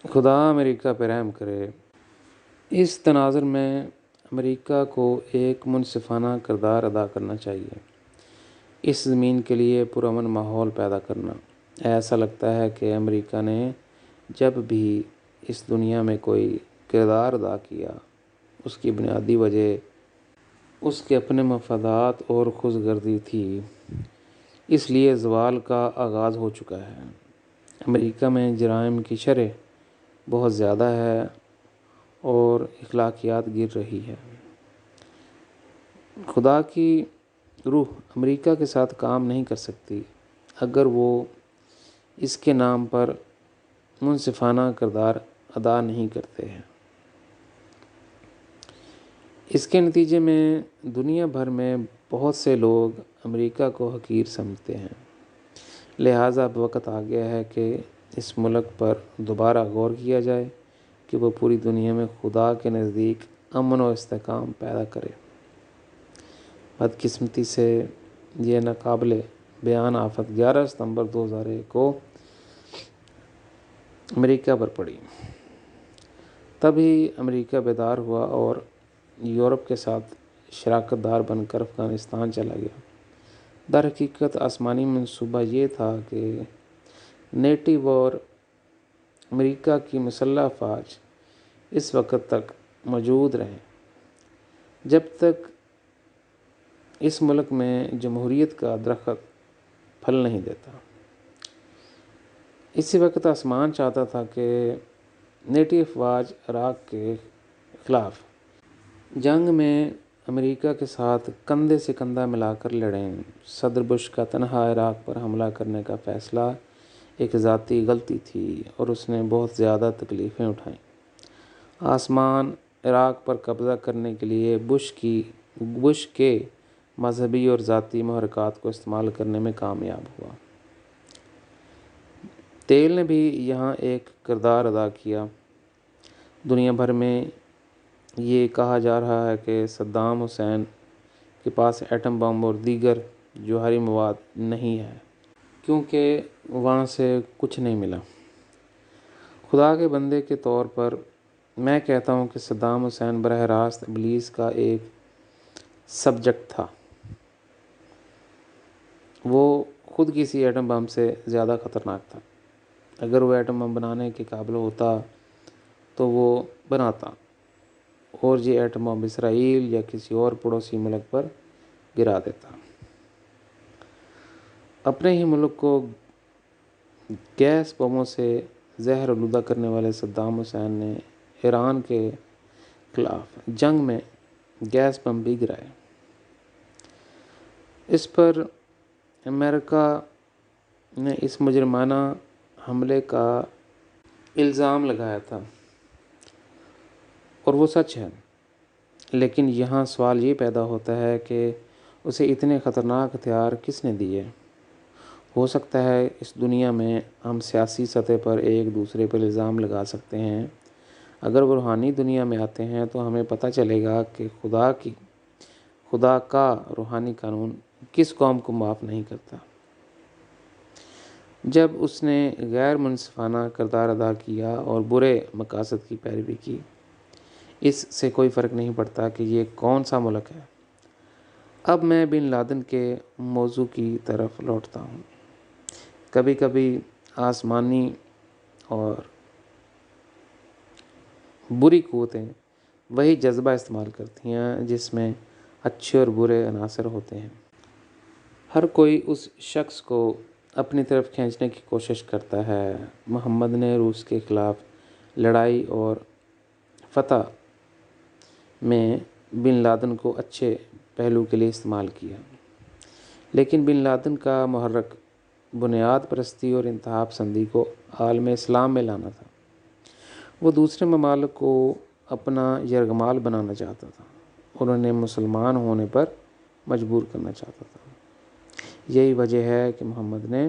خدا امریکہ پہ رحم کرے۔ اس تناظر میں امریکہ کو ایک منصفانہ کردار ادا کرنا چاہیے۔ اس زمین کے لیے پرامن ماحول پیدا کرنا۔ ایسا لگتا ہے کہ امریکہ نے جب بھی اس دنیا میں کوئی کردار ادا کیا، اس کی بنیادی وجہ اس کے اپنے مفادات اور خود غرضی تھی۔ اس لیے زوال کا آغاز ہو چکا ہے۔ امریکہ میں جرائم کی شرح بہت زیادہ ہے اور اخلاقیات گر رہی ہے۔ خدا کی روح امریکہ کے ساتھ کام نہیں کر سکتی اگر وہ اس کے نام پر منصفانہ کردار ادا نہیں کرتے ہیں۔ اس کے نتیجے میں دنیا بھر میں بہت سے لوگ امریکہ کو حقیر سمجھتے ہیں۔ لہٰذا اب وقت آ گیا ہے کہ اس ملک پر دوبارہ غور کیا جائے کہ وہ پوری دنیا میں خدا کے نزدیک امن و استحکام پیدا کرے۔ بدقسمتی سے یہ ناقابل بیان آفت 11 ستمبر 2001 کو امریکہ پر پڑی۔ تبھی امریکہ بیدار ہوا اور یورپ کے ساتھ شراکت دار بن کر افغانستان چلا گیا۔ در حقیقت آسمانی منصوبہ یہ تھا کہ نیٹو اور امریکہ کی مسلح افواج اس وقت تک موجود رہیں جب تک اس ملک میں جمہوریت کا درخت پھل نہیں دیتا۔ اسی وقت آسمان چاہتا تھا کہ نیٹو افواج عراق کے خلاف جنگ میں امریکہ کے ساتھ کندھے سے کندھا ملا کر لڑیں۔ صدر بش کا تنہا عراق پر حملہ کرنے کا فیصلہ ایک ذاتی غلطی تھی اور اس نے بہت زیادہ تکلیفیں اٹھائیں۔ آسمان عراق پر قبضہ کرنے کے لیے بش کے مذہبی اور ذاتی محرکات کو استعمال کرنے میں کامیاب ہوا۔ تیل نے بھی یہاں ایک کردار ادا کیا۔ دنیا بھر میں یہ کہا جا رہا ہے کہ صدام حسین کے پاس ایٹم بم اور دیگر جوہری مواد نہیں ہے کیونکہ وہاں سے کچھ نہیں ملا۔ خدا کے بندے کے طور پر میں کہتا ہوں کہ صدام حسین براہ راست ابلیس کا ایک سبجیکٹ تھا۔ وہ خود کسی ایٹم بم سے زیادہ خطرناک تھا۔ اگر وہ ایٹم بم بنانے کے قابل ہوتا تو وہ بناتا اور یہ ایٹم بم اسرائیل یا کسی اور پڑوسی ملک پر گرا دیتا۔ اپنے ہی ملک کو گیس بموں سے زہر آلودہ کرنے والے صدام حسین نے ایران کے خلاف جنگ میں گیس بم بھی گرائے۔ اس پر امریکہ نے اس مجرمانہ حملے کا الزام لگایا تھا اور وہ سچ ہے، لیکن یہاں سوال یہ پیدا ہوتا ہے کہ اسے اتنے خطرناک ہتھیار کس نے دیے؟ ہو سکتا ہے اس دنیا میں ہم سیاسی سطح پر ایک دوسرے پر الزام لگا سکتے ہیں۔ اگر وہ روحانی دنیا میں آتے ہیں تو ہمیں پتہ چلے گا کہ خدا کا روحانی قانون کس قوم کو معاف نہیں کرتا۔ جب اس نے غیر منصفانہ کردار ادا کیا اور برے مقاصد کی پیروی کی، اس سے کوئی فرق نہیں پڑتا کہ یہ کون سا ملک ہے۔ اب میں بن لادن کے موضوع کی طرف لوٹتا ہوں۔ کبھی کبھی آسمانی اور بری قوتیں وہی جذبہ استعمال کرتی ہیں جس میں اچھے اور برے عناصر ہوتے ہیں۔ ہر کوئی اس شخص کو اپنی طرف کھینچنے کی کوشش کرتا ہے۔ محمد نے روس کے خلاف لڑائی اور فتح میں بن لادن کو اچھے پہلو کے لیے استعمال کیا، لیکن بن لادن کا محرک بنیاد پرستی اور انتہا پسندی کو عالم اسلام میں لانا تھا۔ وہ دوسرے ممالک کو اپنا یرغمال بنانا چاہتا تھا اور انہیں مسلمان ہونے پر مجبور کرنا چاہتا تھا۔ یہی وجہ ہے کہ محمد نے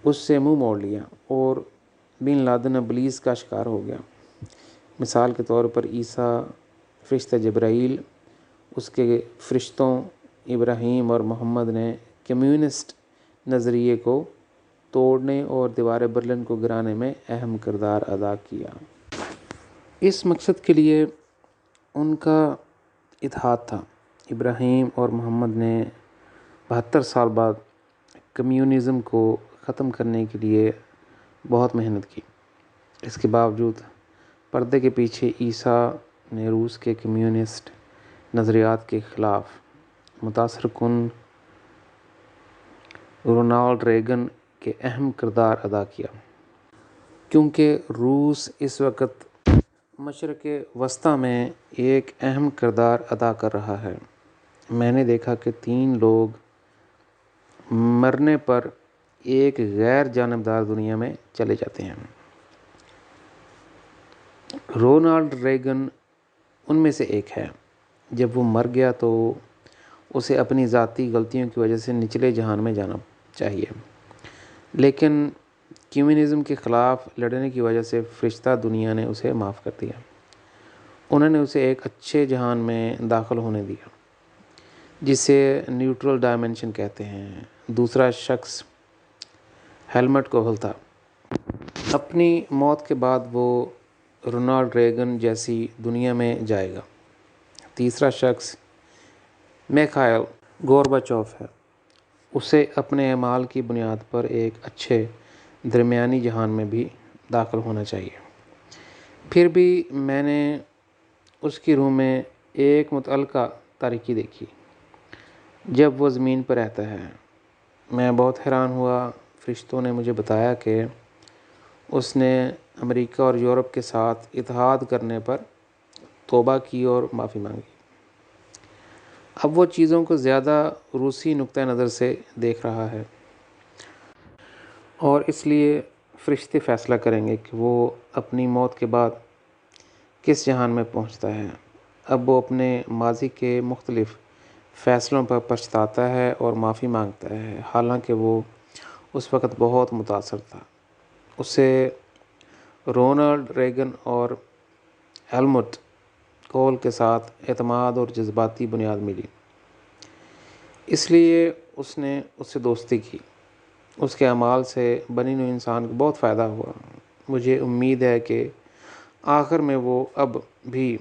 اس سے منہ موڑ لیا اور بن لادن ابلیس کا شکار ہو گیا۔ مثال کے طور پر عیسیٰ فرشتہ جبرائیل، اس کے فرشتوں ابراہیم اور محمد نے کمیونسٹ نظریے کو توڑنے اور دیوار برلن کو گرانے میں اہم کردار ادا کیا۔ اس مقصد کے لیے ان کا اتحاد تھا۔ ابراہیم اور محمد نے 72 سال بعد کمیونزم کو ختم کرنے کے لیے بہت محنت کی۔ اس کے باوجود پردے کے پیچھے عیسیٰ نے روس کے کمیونسٹ نظریات کے خلاف متاثر کن رونالڈ ریگن کے اہم کردار ادا کیا۔ کیونکہ روس اس وقت مشرق وسطیٰ میں ایک اہم کردار ادا کر رہا ہے، میں نے دیکھا کہ 3 لوگ مرنے پر ایک غیر جانبدار دنیا میں چلے جاتے ہیں۔ رونالڈ ریگن ان میں سے ایک ہے۔ جب وہ مر گیا تو اسے اپنی ذاتی غلطیوں کی وجہ سے نچلے جہان میں جانا چاہیے، لیکن کمیونزم کے خلاف لڑنے کی وجہ سے فرشتہ دنیا نے اسے معاف کر دیا۔ انہوں نے اسے ایک اچھے جہان میں داخل ہونے دیا جسے نیوٹرل ڈائمنشن کہتے ہیں۔ دوسرا شخص ہیلمٹ کوہل تھا۔ اپنی موت کے بعد وہ رونالڈ ریگن جیسی دنیا میں جائے گا۔ تیسرا شخص میخائیل گورباچوف ہے۔ اسے اپنے اعمال کی بنیاد پر ایک اچھے درمیانی جہان میں بھی داخل ہونا چاہیے۔ پھر بھی میں نے اس کی روح میں ایک متعلقہ تاریکی دیکھی جب وہ زمین پر رہتا ہے۔ میں بہت حیران ہوا۔ فرشتوں نے مجھے بتایا کہ اس نے امریکہ اور یورپ کے ساتھ اتحاد کرنے پر توبہ کی اور معافی مانگی۔ اب وہ چیزوں کو زیادہ روسی نقطہ نظر سے دیکھ رہا ہے، اور اس لیے فرشتے فیصلہ کریں گے کہ وہ اپنی موت کے بعد کس جہان میں پہنچتا ہے۔ اب وہ اپنے ماضی کے مختلف فیصلوں پر پچھتاتا ہے اور معافی مانگتا ہے، حالانکہ وہ اس وقت بہت متاثر تھا۔ اسے رونالڈ ریگن اور ہیلمٹ کول کے ساتھ اعتماد اور جذباتی بنیاد ملی، اس لیے اس نے اس سے دوستی کی۔ اس کے اعمال سے بنی نوع انسان کو بہت فائدہ ہوا۔ مجھے امید ہے کہ آخر میں وہ اب بھی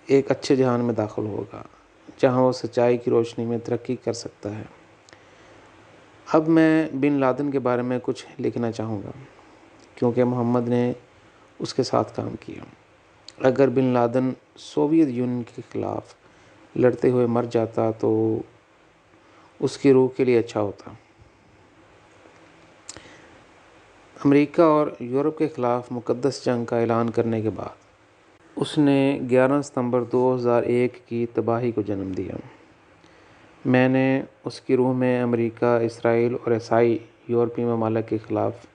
ایک اچھے جہان میں داخل ہوگا، جہاں وہ سچائی کی روشنی میں ترقی کر سکتا ہے۔ اب میں بن لادن کے بارے میں کچھ لکھنا چاہوں گا، کیونکہ محمد نے اس کے ساتھ کام کیا۔ اگر بن لادن سوویت یونین کے خلاف لڑتے ہوئے مر جاتا تو اس کی روح کے لیے اچھا ہوتا۔ امریکہ اور یورپ کے خلاف مقدس جنگ کا اعلان کرنے کے بعد اس نے 11 ستمبر 2001 کی تباہی کو جنم دیا۔ میں نے اس کی روح میں امریکہ، اسرائیل اور عیسائی یورپی ممالک کے خلاف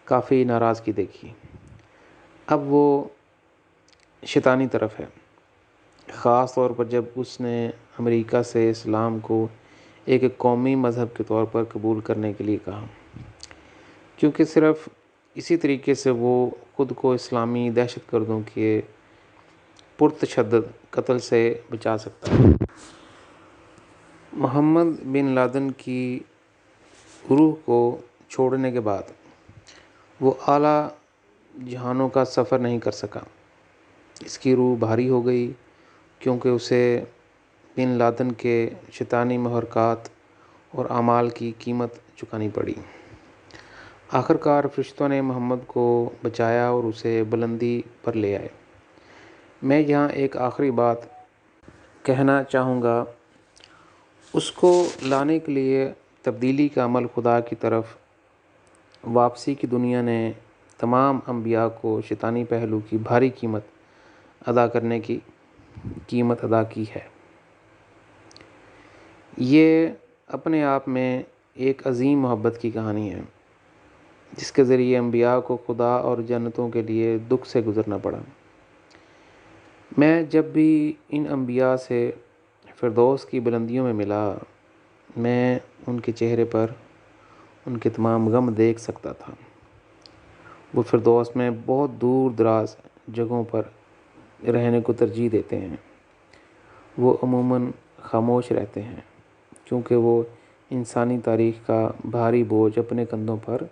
کافی ناراضگی دیکھی۔ اب وہ شیطانی طرف ہے، خاص طور پر جب اس نے امریکہ سے اسلام کو ایک قومی مذہب کے طور پر قبول کرنے کے لیے کہا، کیونکہ صرف اسی طریقے سے وہ خود کو اسلامی دہشت گردوں کے پرتشدد قتل سے بچا سکتا ہے۔ محمد بن لادن کی روح کو چھوڑنے کے بعد وہ اعلیٰ جہانوں کا سفر نہیں کر سکا۔ اس کی روح بھاری ہو گئی، کیونکہ اسے بن لادن کے شیطانی محرکات اور اعمال کی قیمت چکانی پڑی۔ آخرکار فرشتوں نے محمد کو بچایا اور اسے بلندی پر لے آئے۔ میں یہاں ایک آخری بات کہنا چاہوں گا۔ اس کو لانے کے لیے تبدیلی کا عمل خدا کی طرف واپسی کی دنیا نے تمام انبیاء کو شیطانی پہلو کی بھاری قیمت ادا کرنے کی قیمت ادا کی ہے۔ یہ اپنے آپ میں ایک عظیم محبت کی کہانی ہے، جس کے ذریعے انبیاء کو خدا اور جنتوں کے لیے دکھ سے گزرنا پڑا۔ میں جب بھی ان انبیاء سے فردوس کی بلندیوں میں ملا، میں ان کے چہرے پر ان کے تمام غم دیکھ سکتا تھا۔ وہ فردوس میں بہت دور دراز جگہوں پر رہنے کو ترجیح دیتے ہیں۔ وہ عموماً خاموش رہتے ہیں، کیونکہ وہ انسانی تاریخ کا بھاری بوجھ اپنے کندھوں پر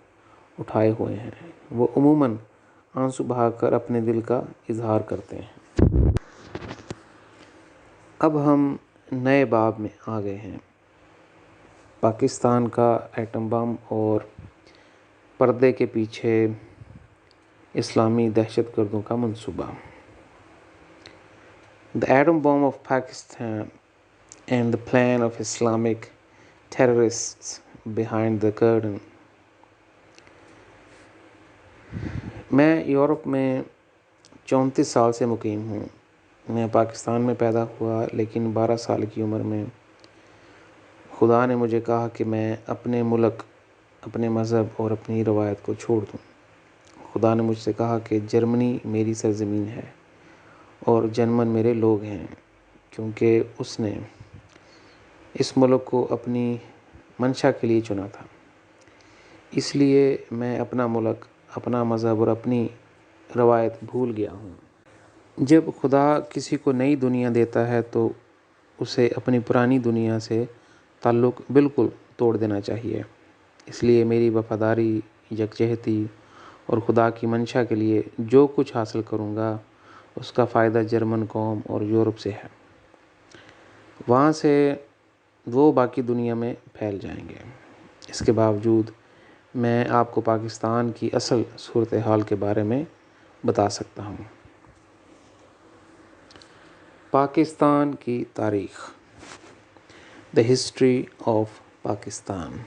اٹھائے ہوئے ہیں۔ وہ عموماً آنسو بہا کر اپنے دل کا اظہار کرتے ہیں۔ اب ہم نئے باب میں آ گئے ہیں، پاکستان کا ایٹم بم اور پردے کے پیچھے اسلامی دہشت گردوں کا منصوبہ۔ The atom bomb of Pakistan and the plan of Islamic terrorists behind the curtain۔ میں یورپ میں 34 سال سے مقیم ہوں۔ میں پاکستان میں پیدا ہوا، لیکن 12 سال کی عمر میں خدا نے مجھے کہا کہ میں اپنے ملک، اپنے مذہب اور اپنی روایت کو چھوڑ دوں۔ خدا نے مجھ سے کہا کہ جرمنی میری سرزمین ہے اور جرمن میرے لوگ ہیں، کیونکہ اس نے اس ملک کو اپنی منشا کے لیے چنا تھا۔ اس لیے میں اپنا ملک، اپنا مذہب اور اپنی روایت بھول گیا ہوں۔ جب خدا کسی کو نئی دنیا دیتا ہے تو اسے اپنی پرانی دنیا سے تعلق بالکل توڑ دینا چاہیے۔ اس لیے میری وفاداری، یکجہتی اور خدا کی منشا کے لیے جو کچھ حاصل کروں گا، اس کا فائدہ جرمن قوم اور یورپ سے ہے۔ وہاں سے وہ باقی دنیا میں پھیل جائیں گے۔ اس کے باوجود میں آپ کو پاکستان کی اصل صورتحال کے بارے میں بتا سکتا ہوں۔ پاکستان کی تاریخ۔ The history of Pakistan.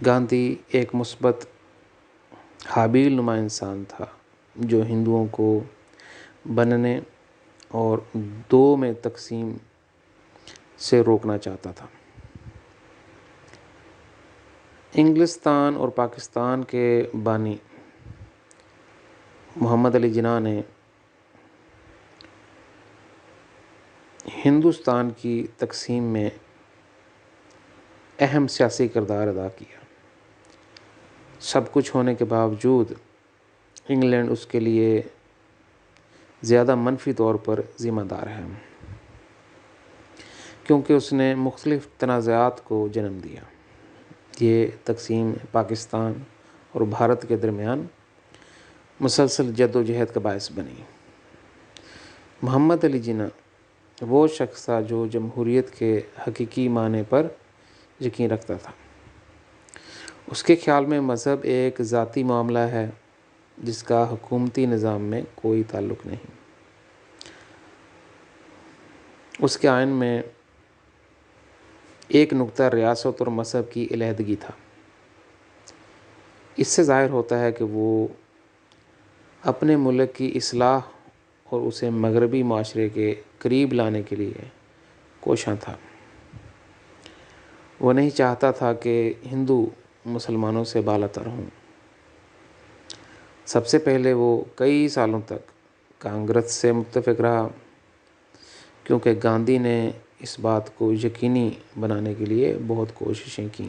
Gandhi ایک مثبت قابل نما انسان تھا جو ہندوؤں کو بننے اور دو میں تقسیم سے روکنا چاہتا تھا۔ انگلستان اور پاکستان کے بانی محمد علی جناح نے ہندوستان کی تقسیم میں اہم سیاسی کردار ادا کیا۔ سب کچھ ہونے کے باوجود انگلینڈ اس کے لیے زیادہ منفی طور پر ذمہ دار ہے، کیونکہ اس نے مختلف تنازعات کو جنم دیا۔ یہ تقسیم پاکستان اور بھارت کے درمیان مسلسل جد و جہد کا باعث بنی۔ محمد علی جناح وہ شخص تھا جو جمہوریت کے حقیقی معنی پر یقین رکھتا تھا۔ اس کے خیال میں مذہب ایک ذاتی معاملہ ہے جس کا حکومتی نظام میں کوئی تعلق نہیں۔ اس کے آئین میں ایک نقطہ ریاست اور مذہب کی علیحدگی تھا۔ اس سے ظاہر ہوتا ہے کہ وہ اپنے ملک کی اصلاح اور اسے مغربی معاشرے کے قریب لانے کے لیے کوشاں تھا۔ وہ نہیں چاہتا تھا کہ ہندو مسلمانوں سے بالاتر ہوں۔ سب سے پہلے وہ کئی سالوں تک کانگریس سے متفق رہا، کیونکہ گاندھی نے اس بات کو یقینی بنانے کے لیے بہت کوششیں کیں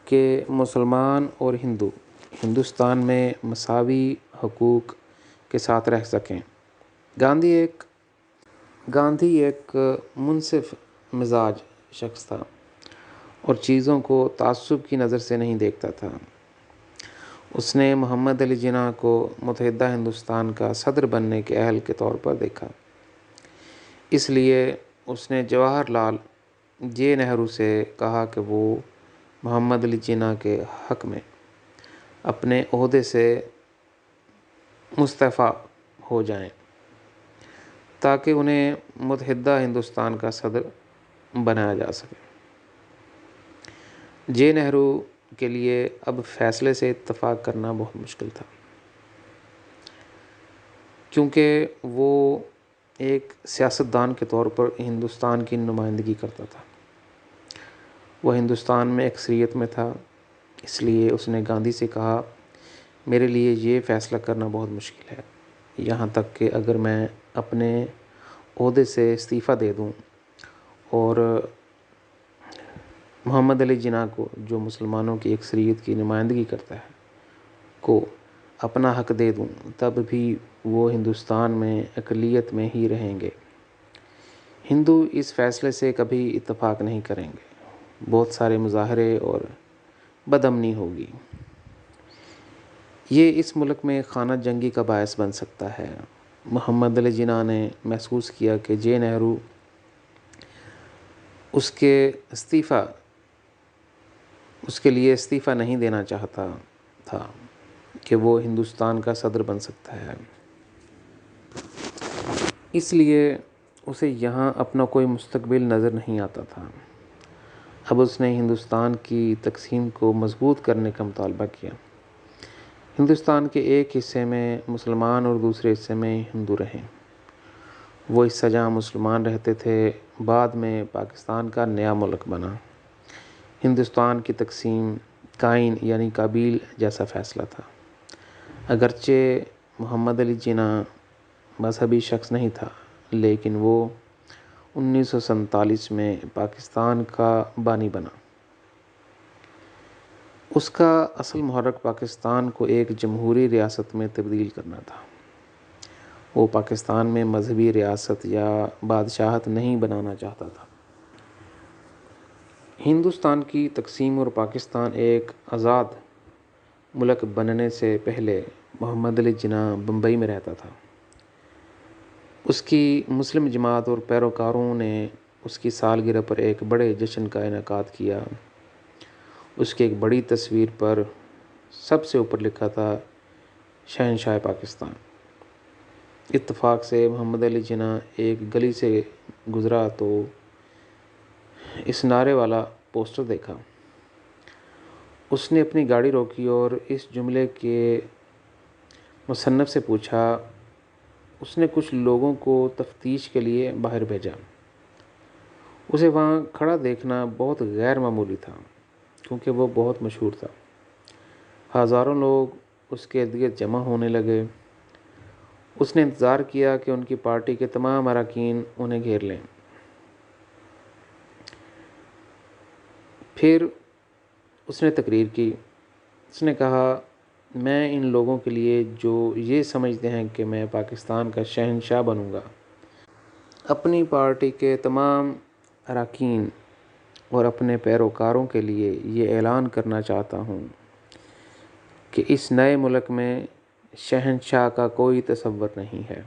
کہ مسلمان اور ہندو ہندوستان میں مساوی حقوق کے ساتھ رہ سکیں۔ گاندھی ایک منصف مزاج شخص تھا اور چیزوں کو تعصب کی نظر سے نہیں دیکھتا تھا۔ اس نے محمد علی جناح کو متحدہ ہندوستان کا صدر بننے کے اہل کے طور پر دیکھا۔ اس لیے اس نے جواہر لال نہرو سے کہا کہ وہ محمد علی جناح کے حق میں اپنے عہدے سے مستعفی ہو جائیں تاکہ انہیں متحدہ ہندوستان کا صدر بنایا جا سکے۔ نہرو کے لیے اب فیصلے سے اتفاق کرنا بہت مشکل تھا، کیونکہ وہ ایک سیاستدان کے طور پر ہندوستان کی نمائندگی کرتا تھا۔ وہ ہندوستان میں اکثریت میں تھا، اس لیے اس نے گاندھی سے کہا، میرے لیے یہ فیصلہ کرنا بہت مشکل ہے، یہاں تک کہ اگر میں اپنے عہدے سے استعفیٰ دے دوں اور محمد علی جناح کو، جو مسلمانوں کی اکثریت کی نمائندگی کرتا ہے، کو اپنا حق دے دوں، تب بھی وہ ہندوستان میں اقلیت میں ہی رہیں گے۔ ہندو اس فیصلے سے کبھی اتفاق نہیں کریں گے، بہت سارے مظاہرے اور بدامنی ہوگی۔ یہ اس ملک میں خانہ جنگی کا باعث بن سکتا ہے۔ محمد علی جناح نے محسوس کیا کہ نہرو اس کے لیے استعفیٰ نہیں دینا چاہتا تھا کہ وہ ہندوستان کا صدر بن سکتا ہے، اس لیے اسے یہاں اپنا کوئی مستقبل نظر نہیں آتا تھا۔ اب اس نے ہندوستان کی تقسیم کو مضبوط کرنے کا مطالبہ کیا۔ ہندوستان کے ایک حصے میں مسلمان اور دوسرے حصے میں ہندو رہے۔ وہ حصہ جہاں مسلمان رہتے تھے بعد میں پاکستان کا نیا ملک بنا۔ ہندوستان کی تقسیم قائن یعنی قابل جیسا فیصلہ تھا۔ اگرچہ محمد علی جناح مذہبی شخص نہیں تھا، لیکن وہ 1947 میں پاکستان کا بانی بنا۔ اس کا اصل محرک پاکستان کو ایک جمہوری ریاست میں تبدیل کرنا تھا۔ وہ پاکستان میں مذہبی ریاست یا بادشاہت نہیں بنانا چاہتا تھا۔ ہندوستان کی تقسیم اور پاکستان ایک آزاد ملک بننے سے پہلے محمد علی جناح بمبئی میں رہتا تھا۔ اس کی مسلم جماعت اور پیروکاروں نے اس کی سالگرہ پر ایک بڑے جشن کا انعقاد کیا۔ اس کی ایک بڑی تصویر پر سب سے اوپر لکھا تھا، شہنشاہ پاکستان۔ اتفاق سے محمد علی جناح ایک گلی سے گزرا تو اس نعرے والا پوسٹر دیکھا۔ اس نے اپنی گاڑی روکی اور اس جملے کے مصنف سے پوچھا۔ اس نے کچھ لوگوں کو تفتیش کے لیے باہر بھیجا۔ اسے وہاں کھڑا دیکھنا بہت غیر معمولی تھا کیونکہ وہ بہت مشہور تھا۔ ہزاروں لوگ اس کے ارد گرد جمع ہونے لگے۔ اس نے انتظار کیا کہ ان کی پارٹی کے تمام اراکین انہیں گھیر لیں۔ پھر اس نے تقریر کی۔ اس نے کہا، میں ان لوگوں کے لیے جو یہ سمجھتے ہیں کہ میں پاکستان کا شہنشاہ بنوں گا، اپنی پارٹی کے تمام اراکین اور اپنے پیروکاروں کے لیے یہ اعلان کرنا چاہتا ہوں کہ اس نئے ملک میں شہنشاہ کا کوئی تصور نہیں ہے۔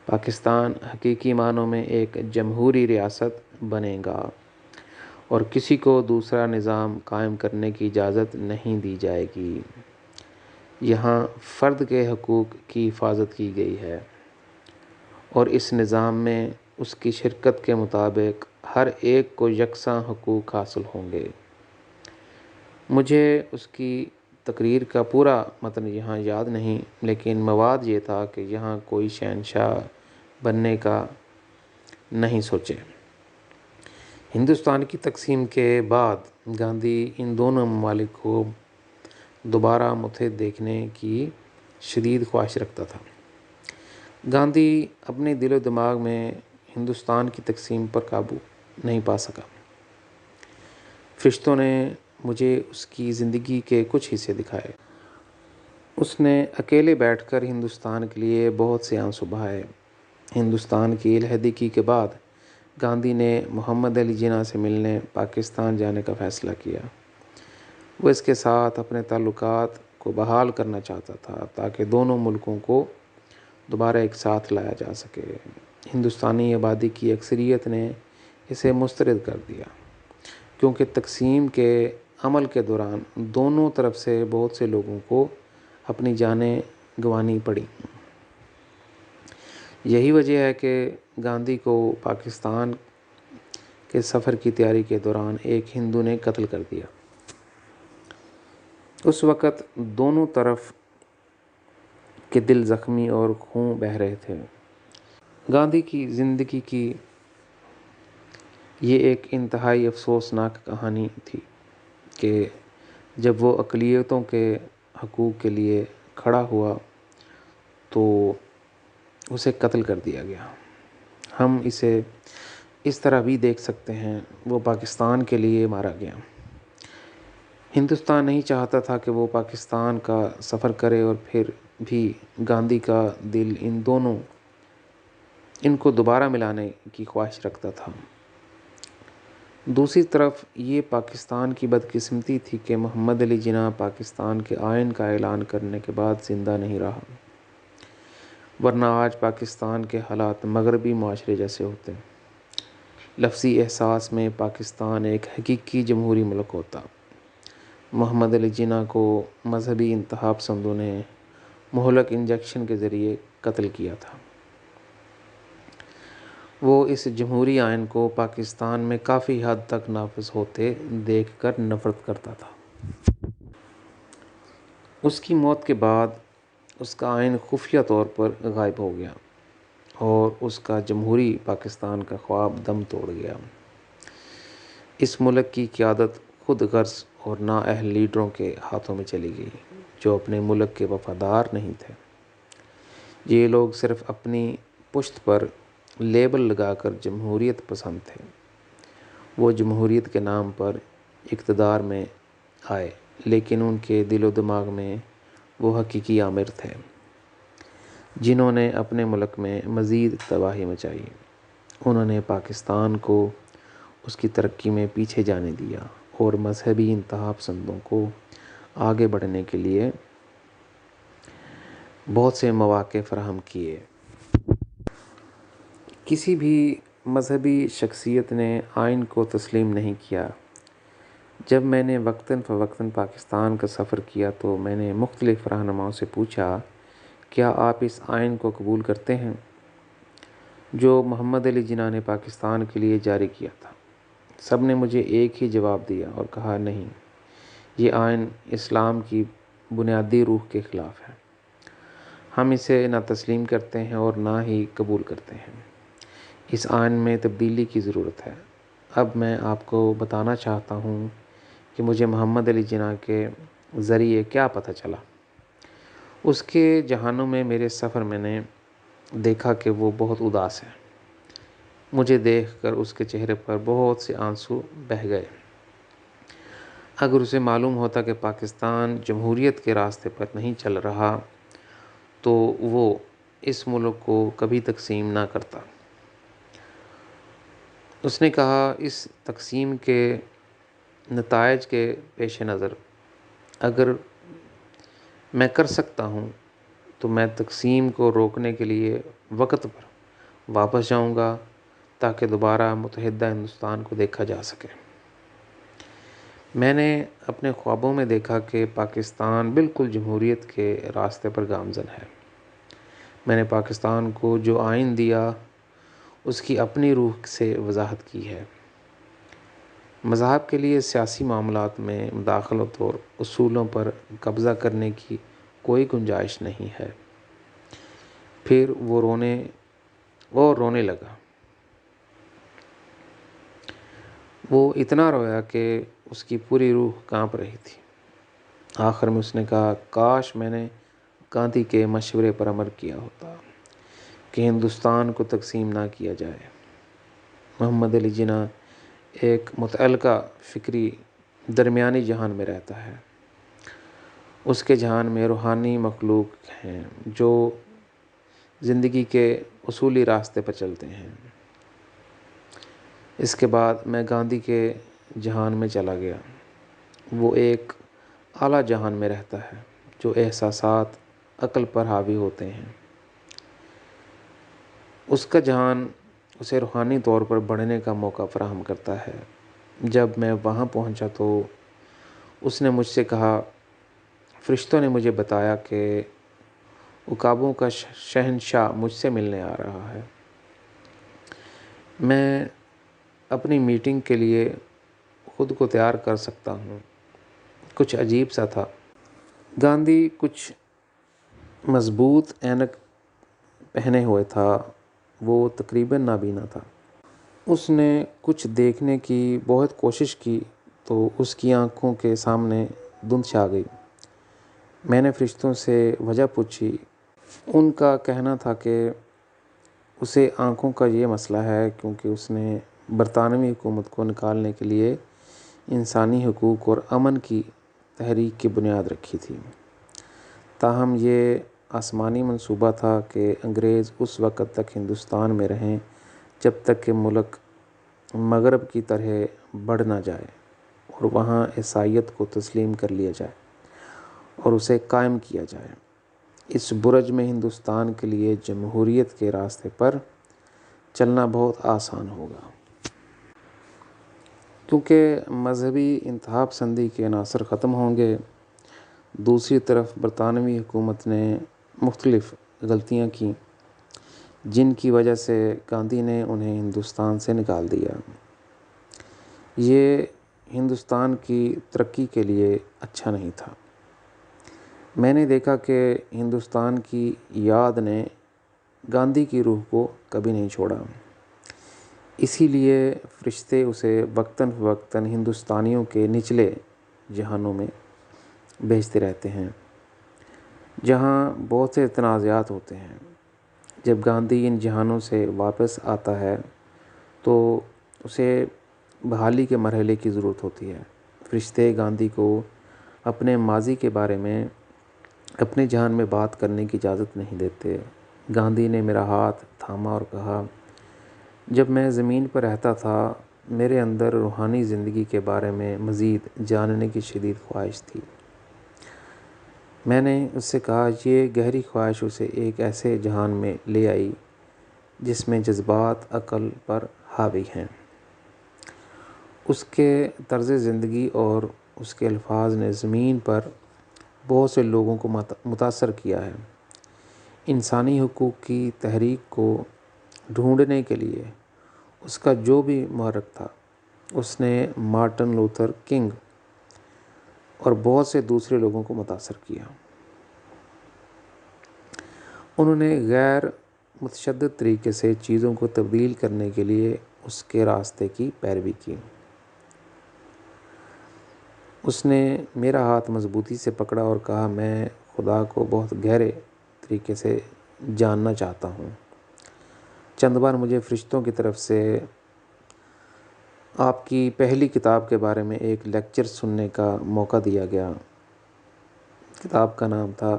پاکستان حقیقی معنوں میں ایک جمہوری ریاست بنے گا اور کسی کو دوسرا نظام قائم کرنے کی اجازت نہیں دی جائے گی۔ یہاں فرد کے حقوق کی حفاظت کی گئی ہے اور اس نظام میں اس کی شرکت کے مطابق ہر ایک کو یکساں حقوق حاصل ہوں گے۔ مجھے اس کی تقریر کا پورا متن یہاں یاد نہیں، لیکن مواد یہ تھا کہ یہاں کوئی شہنشاہ بننے کا نہیں سوچے۔ ہندوستان کی تقسیم کے بعد گاندھی ان دونوں ممالک کو دوبارہ متحد دیکھنے کی شدید خواہش رکھتا تھا۔ گاندھی اپنے دل و دماغ میں ہندوستان کی تقسیم پر قابو نہیں پا سکا۔ فرشتوں نے مجھے اس کی زندگی کے کچھ حصے دکھائے۔ اس نے اکیلے بیٹھ کر ہندوستان کے لیے بہت سے آنسو بہائے۔ ہندوستان کی علیحدگی کے بعد گاندھی نے محمد علی جناح سے ملنے پاکستان جانے کا فیصلہ کیا۔ وہ اس کے ساتھ اپنے تعلقات کو بحال کرنا چاہتا تھا تاکہ دونوں ملکوں کو دوبارہ ایک ساتھ لایا جا سکے۔ ہندوستانی آبادی کی اکثریت نے اسے مسترد کر دیا کیونکہ تقسیم کے عمل کے دوران دونوں طرف سے بہت سے لوگوں کو اپنی جانیں گنوانی پڑیں۔ یہی وجہ ہے کہ گاندھی کو پاکستان کے سفر کی تیاری کے دوران ایک ہندو نے قتل کر دیا۔ اس وقت دونوں طرف کے دل زخمی اور خون بہہ رہے تھے۔ گاندھی کی زندگی کی یہ ایک انتہائی افسوسناک کہانی تھی کہ جب وہ اقلیتوں کے حقوق کے لیے کھڑا ہوا تو اسے قتل کر دیا گیا۔ ہم اسے اس طرح بھی دیکھ سکتے ہیں، وہ پاکستان کے لیے مارا گیا۔ ہندوستان نہیں چاہتا تھا کہ وہ پاکستان کا سفر کرے اور پھر بھی گاندھی کا دل ان کو دوبارہ ملانے کی خواہش رکھتا تھا۔ دوسری طرف یہ پاکستان کی بدقسمتی تھی کہ محمد علی جناح پاکستان کے آئین کا اعلان کرنے کے بعد زندہ نہیں رہا، ورنہ آج پاکستان کے حالات مغربی معاشرے جیسے ہوتے۔ لفظی احساس میں پاکستان ایک حقیقی جمہوری ملک ہوتا۔ محمد علی جناح کو مذہبی انتہا پسندوں نے مہلک انجیکشن کے ذریعے قتل کیا تھا۔ وہ اس جمہوری آئین کو پاکستان میں کافی حد تک نافذ ہوتے دیکھ کر نفرت کرتا تھا۔ اس کی موت کے بعد اس کا آئین خفیہ طور پر غائب ہو گیا اور اس کا جمہوری پاکستان کا خواب دم توڑ گیا۔ اس ملک کی قیادت خود غرض اور نااہل لیڈروں کے ہاتھوں میں چلی گئی جو اپنے ملک کے وفادار نہیں تھے۔ یہ لوگ صرف اپنی پشت پر لیبل لگا کر جمہوریت پسند تھے۔ وہ جمہوریت کے نام پر اقتدار میں آئے لیکن ان کے دل و دماغ میں وہ حقیقی آمر تھے جنہوں نے اپنے ملک میں مزید تباہی مچائی۔ انہوں نے پاکستان کو اس کی ترقی میں پیچھے جانے دیا اور مذہبی انتہا پسندوں کو آگے بڑھنے کے لیے بہت سے مواقع فراہم کیے۔ کسی بھی مذہبی شخصیت نے آئین کو تسلیم نہیں کیا۔ جب میں نے وقتاً فوقتاً پاکستان کا سفر کیا تو میں نے مختلف رہنماؤں سے پوچھا، کیا آپ اس آئین کو قبول کرتے ہیں جو محمد علی جناح نے پاکستان کے لیے جاری کیا تھا؟ سب نے مجھے ایک ہی جواب دیا اور کہا، نہیں، یہ آئین اسلام کی بنیادی روح کے خلاف ہے۔ ہم اسے نہ تسلیم کرتے ہیں اور نہ ہی قبول کرتے ہیں۔ اس آئین میں تبدیلی کی ضرورت ہے۔ اب میں آپ کو بتانا چاہتا ہوں کہ مجھے محمد علی جناح کے ذریعے کیا پتہ چلا۔ اس کے جہانوں میں میرے سفر میں نے دیکھا کہ وہ بہت اداس ہے۔ مجھے دیکھ کر اس کے چہرے پر بہت سے آنسو بہہ گئے۔ اگر اسے معلوم ہوتا کہ پاکستان جمہوریت کے راستے پر نہیں چل رہا تو وہ اس ملک کو کبھی تقسیم نہ کرتا۔ اس نے کہا، اس تقسیم کے نتائج کے پیش نظر اگر میں کر سکتا ہوں تو میں تقسیم کو روکنے کے لیے وقت پر واپس جاؤں گا تاکہ دوبارہ متحدہ ہندوستان کو دیکھا جا سکے۔ میں نے اپنے خوابوں میں دیکھا کہ پاکستان بالکل جمہوریت کے راستے پر گامزن ہے۔ میں نے پاکستان کو جو آئین دیا اس کی اپنی روح سے وضاحت کی ہے۔ مذہب کے لیے سیاسی معاملات میں مداخلت اور اصولوں پر قبضہ کرنے کی کوئی گنجائش نہیں ہے۔ پھر وہ رونے لگا۔ وہ اتنا رویا کہ اس کی پوری روح کانپ رہی تھی۔ آخر میں اس نے کہا، کاش میں نے گاندھی کے مشورے پر عمل کیا ہوتا کہ ہندوستان کو تقسیم نہ کیا جائے۔ محمد علی جناح ایک متعلقہ فکری درمیانی جہان میں رہتا ہے۔ اس کے جہان میں روحانی مخلوق ہیں جو زندگی کے اصولی راستے پر چلتے ہیں۔ اس کے بعد میں گاندھی کے جہان میں چلا گیا۔ وہ ایک اعلیٰ جہان میں رہتا ہے جو احساسات عقل پر حاوی ہوتے ہیں۔ اس کا جہان اسے روحانی طور پر بڑھنے کا موقع فراہم کرتا ہے۔ جب میں وہاں پہنچا تو اس نے مجھ سے کہا، فرشتوں نے مجھے بتایا کہ عقابوں کا شہنشاہ مجھ سے ملنے آ رہا ہے۔ میں اپنی میٹنگ کے لیے خود کو تیار کر سکتا ہوں۔ کچھ عجیب سا تھا۔ گاندھی کچھ مضبوط اینک پہنے ہوئے تھا۔ وہ تقریباً نابینا تھا۔ اس نے کچھ دیکھنے کی بہت کوشش کی تو اس کی آنکھوں کے سامنے دھند چھا گئی۔ میں نے فرشتوں سے وجہ پوچھی۔ ان کا کہنا تھا کہ اسے آنکھوں کا یہ مسئلہ ہے کیونکہ اس نے برطانوی حکومت کو نکالنے کے لیے انسانی حقوق اور امن کی تحریک کی بنیاد رکھی تھی۔ تاہم یہ آسمانی منصوبہ تھا کہ انگریز اس وقت تک ہندوستان میں رہیں جب تک کہ ملک مغرب کی طرح بڑھ نہ جائے اور وہاں عیسائیت کو تسلیم کر لیا جائے اور اسے قائم کیا جائے۔ اس برج میں ہندوستان کے لیے جمہوریت کے راستے پر چلنا بہت آسان ہوگا، کیونکہ مذہبی انتہا پسندی کے عناصر ختم ہوں گے۔ دوسری طرف برطانوی حکومت نے مختلف غلطیاں کیں جن کی وجہ سے گاندھی نے انہیں ہندوستان سے نکال دیا۔ یہ ہندوستان کی ترقی کے لیے اچھا نہیں تھا۔ میں نے دیکھا کہ ہندوستان کی یاد نے گاندھی کی روح کو کبھی نہیں چھوڑا۔ اسی لیے فرشتے اسے وقتاً فوقتاً ہندوستانیوں کے نچلے جہانوں میں بھیجتے رہتے ہیں جہاں بہت سے تنازعات ہوتے ہیں۔ جب گاندھی ان جہانوں سے واپس آتا ہے تو اسے بحالی کے مرحلے کی ضرورت ہوتی ہے۔ فرشتے گاندھی کو اپنے ماضی کے بارے میں اپنے جہان میں بات کرنے کی اجازت نہیں دیتے۔ گاندھی نے میرا ہاتھ تھاما اور کہا، جب میں زمین پر رہتا تھا میرے اندر روحانی زندگی کے بارے میں مزید جاننے کی شدید خواہش تھی۔ میں نے اس سے کہا، یہ گہری خواہش اسے ایک ایسے جہان میں لے آئی جس میں جذبات عقل پر حاوی ہیں۔ اس کے طرز زندگی اور اس کے الفاظ نے زمین پر بہت سے لوگوں کو متاثر کیا ہے۔ انسانی حقوق کی تحریک کو ڈھونڈنے کے لیے اس کا جو بھی محرک تھا، اس نے مارٹن لوتھر کنگ اور بہت سے دوسرے لوگوں کو متاثر کیا۔ انہوں نے غیر متشدد طریقے سے چیزوں کو تبدیل کرنے کے لیے اس کے راستے کی پیروی کی۔ اس نے میرا ہاتھ مضبوطی سے پکڑا اور کہا، میں خدا کو بہت گہرے طریقے سے جاننا چاہتا ہوں۔ چند بار مجھے فرشتوں کی طرف سے آپ کی پہلی کتاب کے بارے میں ایک لیکچر سننے کا موقع دیا گیا۔ کتاب کا نام تھا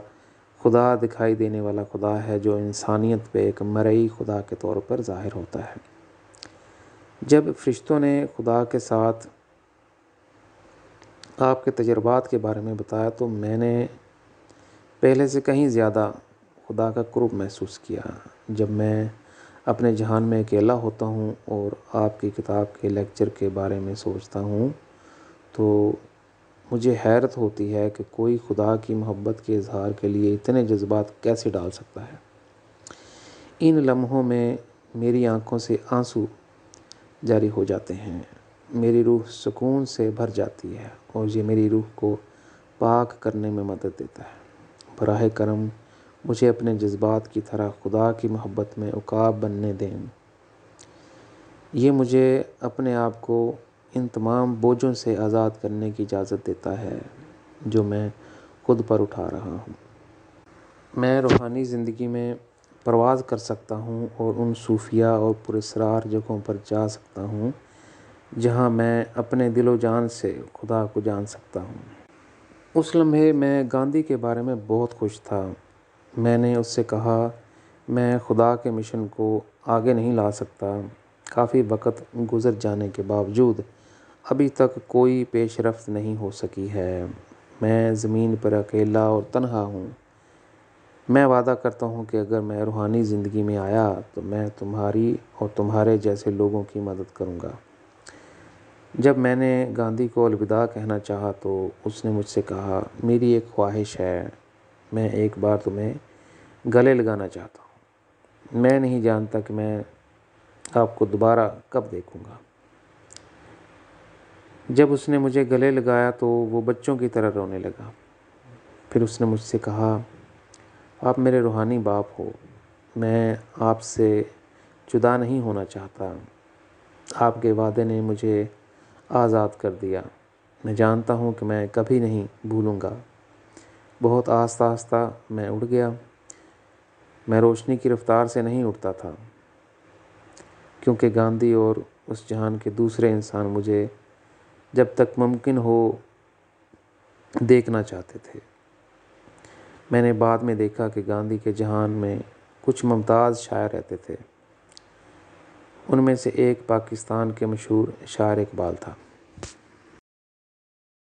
خدا دکھائی دینے والا خدا ہے جو انسانیت پہ ایک مرئی خدا کے طور پر ظاہر ہوتا ہے۔ جب فرشتوں نے خدا کے ساتھ آپ کے تجربات کے بارے میں بتایا تو میں نے پہلے سے کہیں زیادہ خدا کا قرب محسوس کیا۔ جب میں اپنے جہان میں اکیلا ہوتا ہوں اور آپ کی کتاب کے لیکچر کے بارے میں سوچتا ہوں تو مجھے حیرت ہوتی ہے کہ کوئی خدا کی محبت کے اظہار کے لیے اتنے جذبات کیسے ڈال سکتا ہے۔ ان لمحوں میں میری آنکھوں سے آنسو جاری ہو جاتے ہیں، میری روح سکون سے بھر جاتی ہے اور یہ میری روح کو پاک کرنے میں مدد دیتا ہے۔ براہ کرم مجھے اپنے جذبات کی طرح خدا کی محبت میں عکاب بننے دیں۔ یہ مجھے اپنے آپ کو ان تمام بوجھوں سے آزاد کرنے کی اجازت دیتا ہے جو میں خود پر اٹھا رہا ہوں۔ میں روحانی زندگی میں پرواز کر سکتا ہوں اور ان صوفیہ اور پراسرار جگہوں پر جا سکتا ہوں جہاں میں اپنے دل و جان سے خدا کو جان سکتا ہوں۔ اس لمحے میں گاندھی کے بارے میں بہت خوش تھا۔ میں نے اس سے کہا، میں خدا کے مشن کو آگے نہیں لا سکتا۔ کافی وقت گزر جانے کے باوجود ابھی تک کوئی پیش رفت نہیں ہو سکی ہے۔ میں زمین پر اکیلا اور تنہا ہوں۔ میں وعدہ کرتا ہوں کہ اگر میں روحانی زندگی میں آیا تو میں تمہاری اور تمہارے جیسے لوگوں کی مدد کروں گا۔ جب میں نے گاندھی کو الوداع کہنا چاہا تو اس نے مجھ سے کہا، میری ایک خواہش ہے، میں ایک بار تمہیں گلے لگانا چاہتا ہوں۔ میں نہیں جانتا کہ میں آپ کو دوبارہ کب دیکھوں گا۔ جب اس نے مجھے گلے لگایا تو وہ بچوں کی طرح رونے لگا۔ پھر اس نے مجھ سے کہا، آپ میرے روحانی باپ ہو، میں آپ سے جدا نہیں ہونا چاہتا۔ آپ کے وعدے نے مجھے آزاد کر دیا۔ میں جانتا ہوں کہ میں کبھی نہیں بھولوں گا۔ بہت آہستہ آہستہ میں اڑ گیا۔ میں روشنی کی رفتار سے نہیں اڑتا تھا کیونکہ گاندھی اور اس جہان کے دوسرے انسان مجھے جب تک ممکن ہو دیکھنا چاہتے تھے۔ میں نے بعد میں دیکھا کہ گاندھی کے جہان میں کچھ ممتاز شاعر رہتے تھے۔ ان میں سے ایک پاکستان کے مشہور شاعر اقبال تھا۔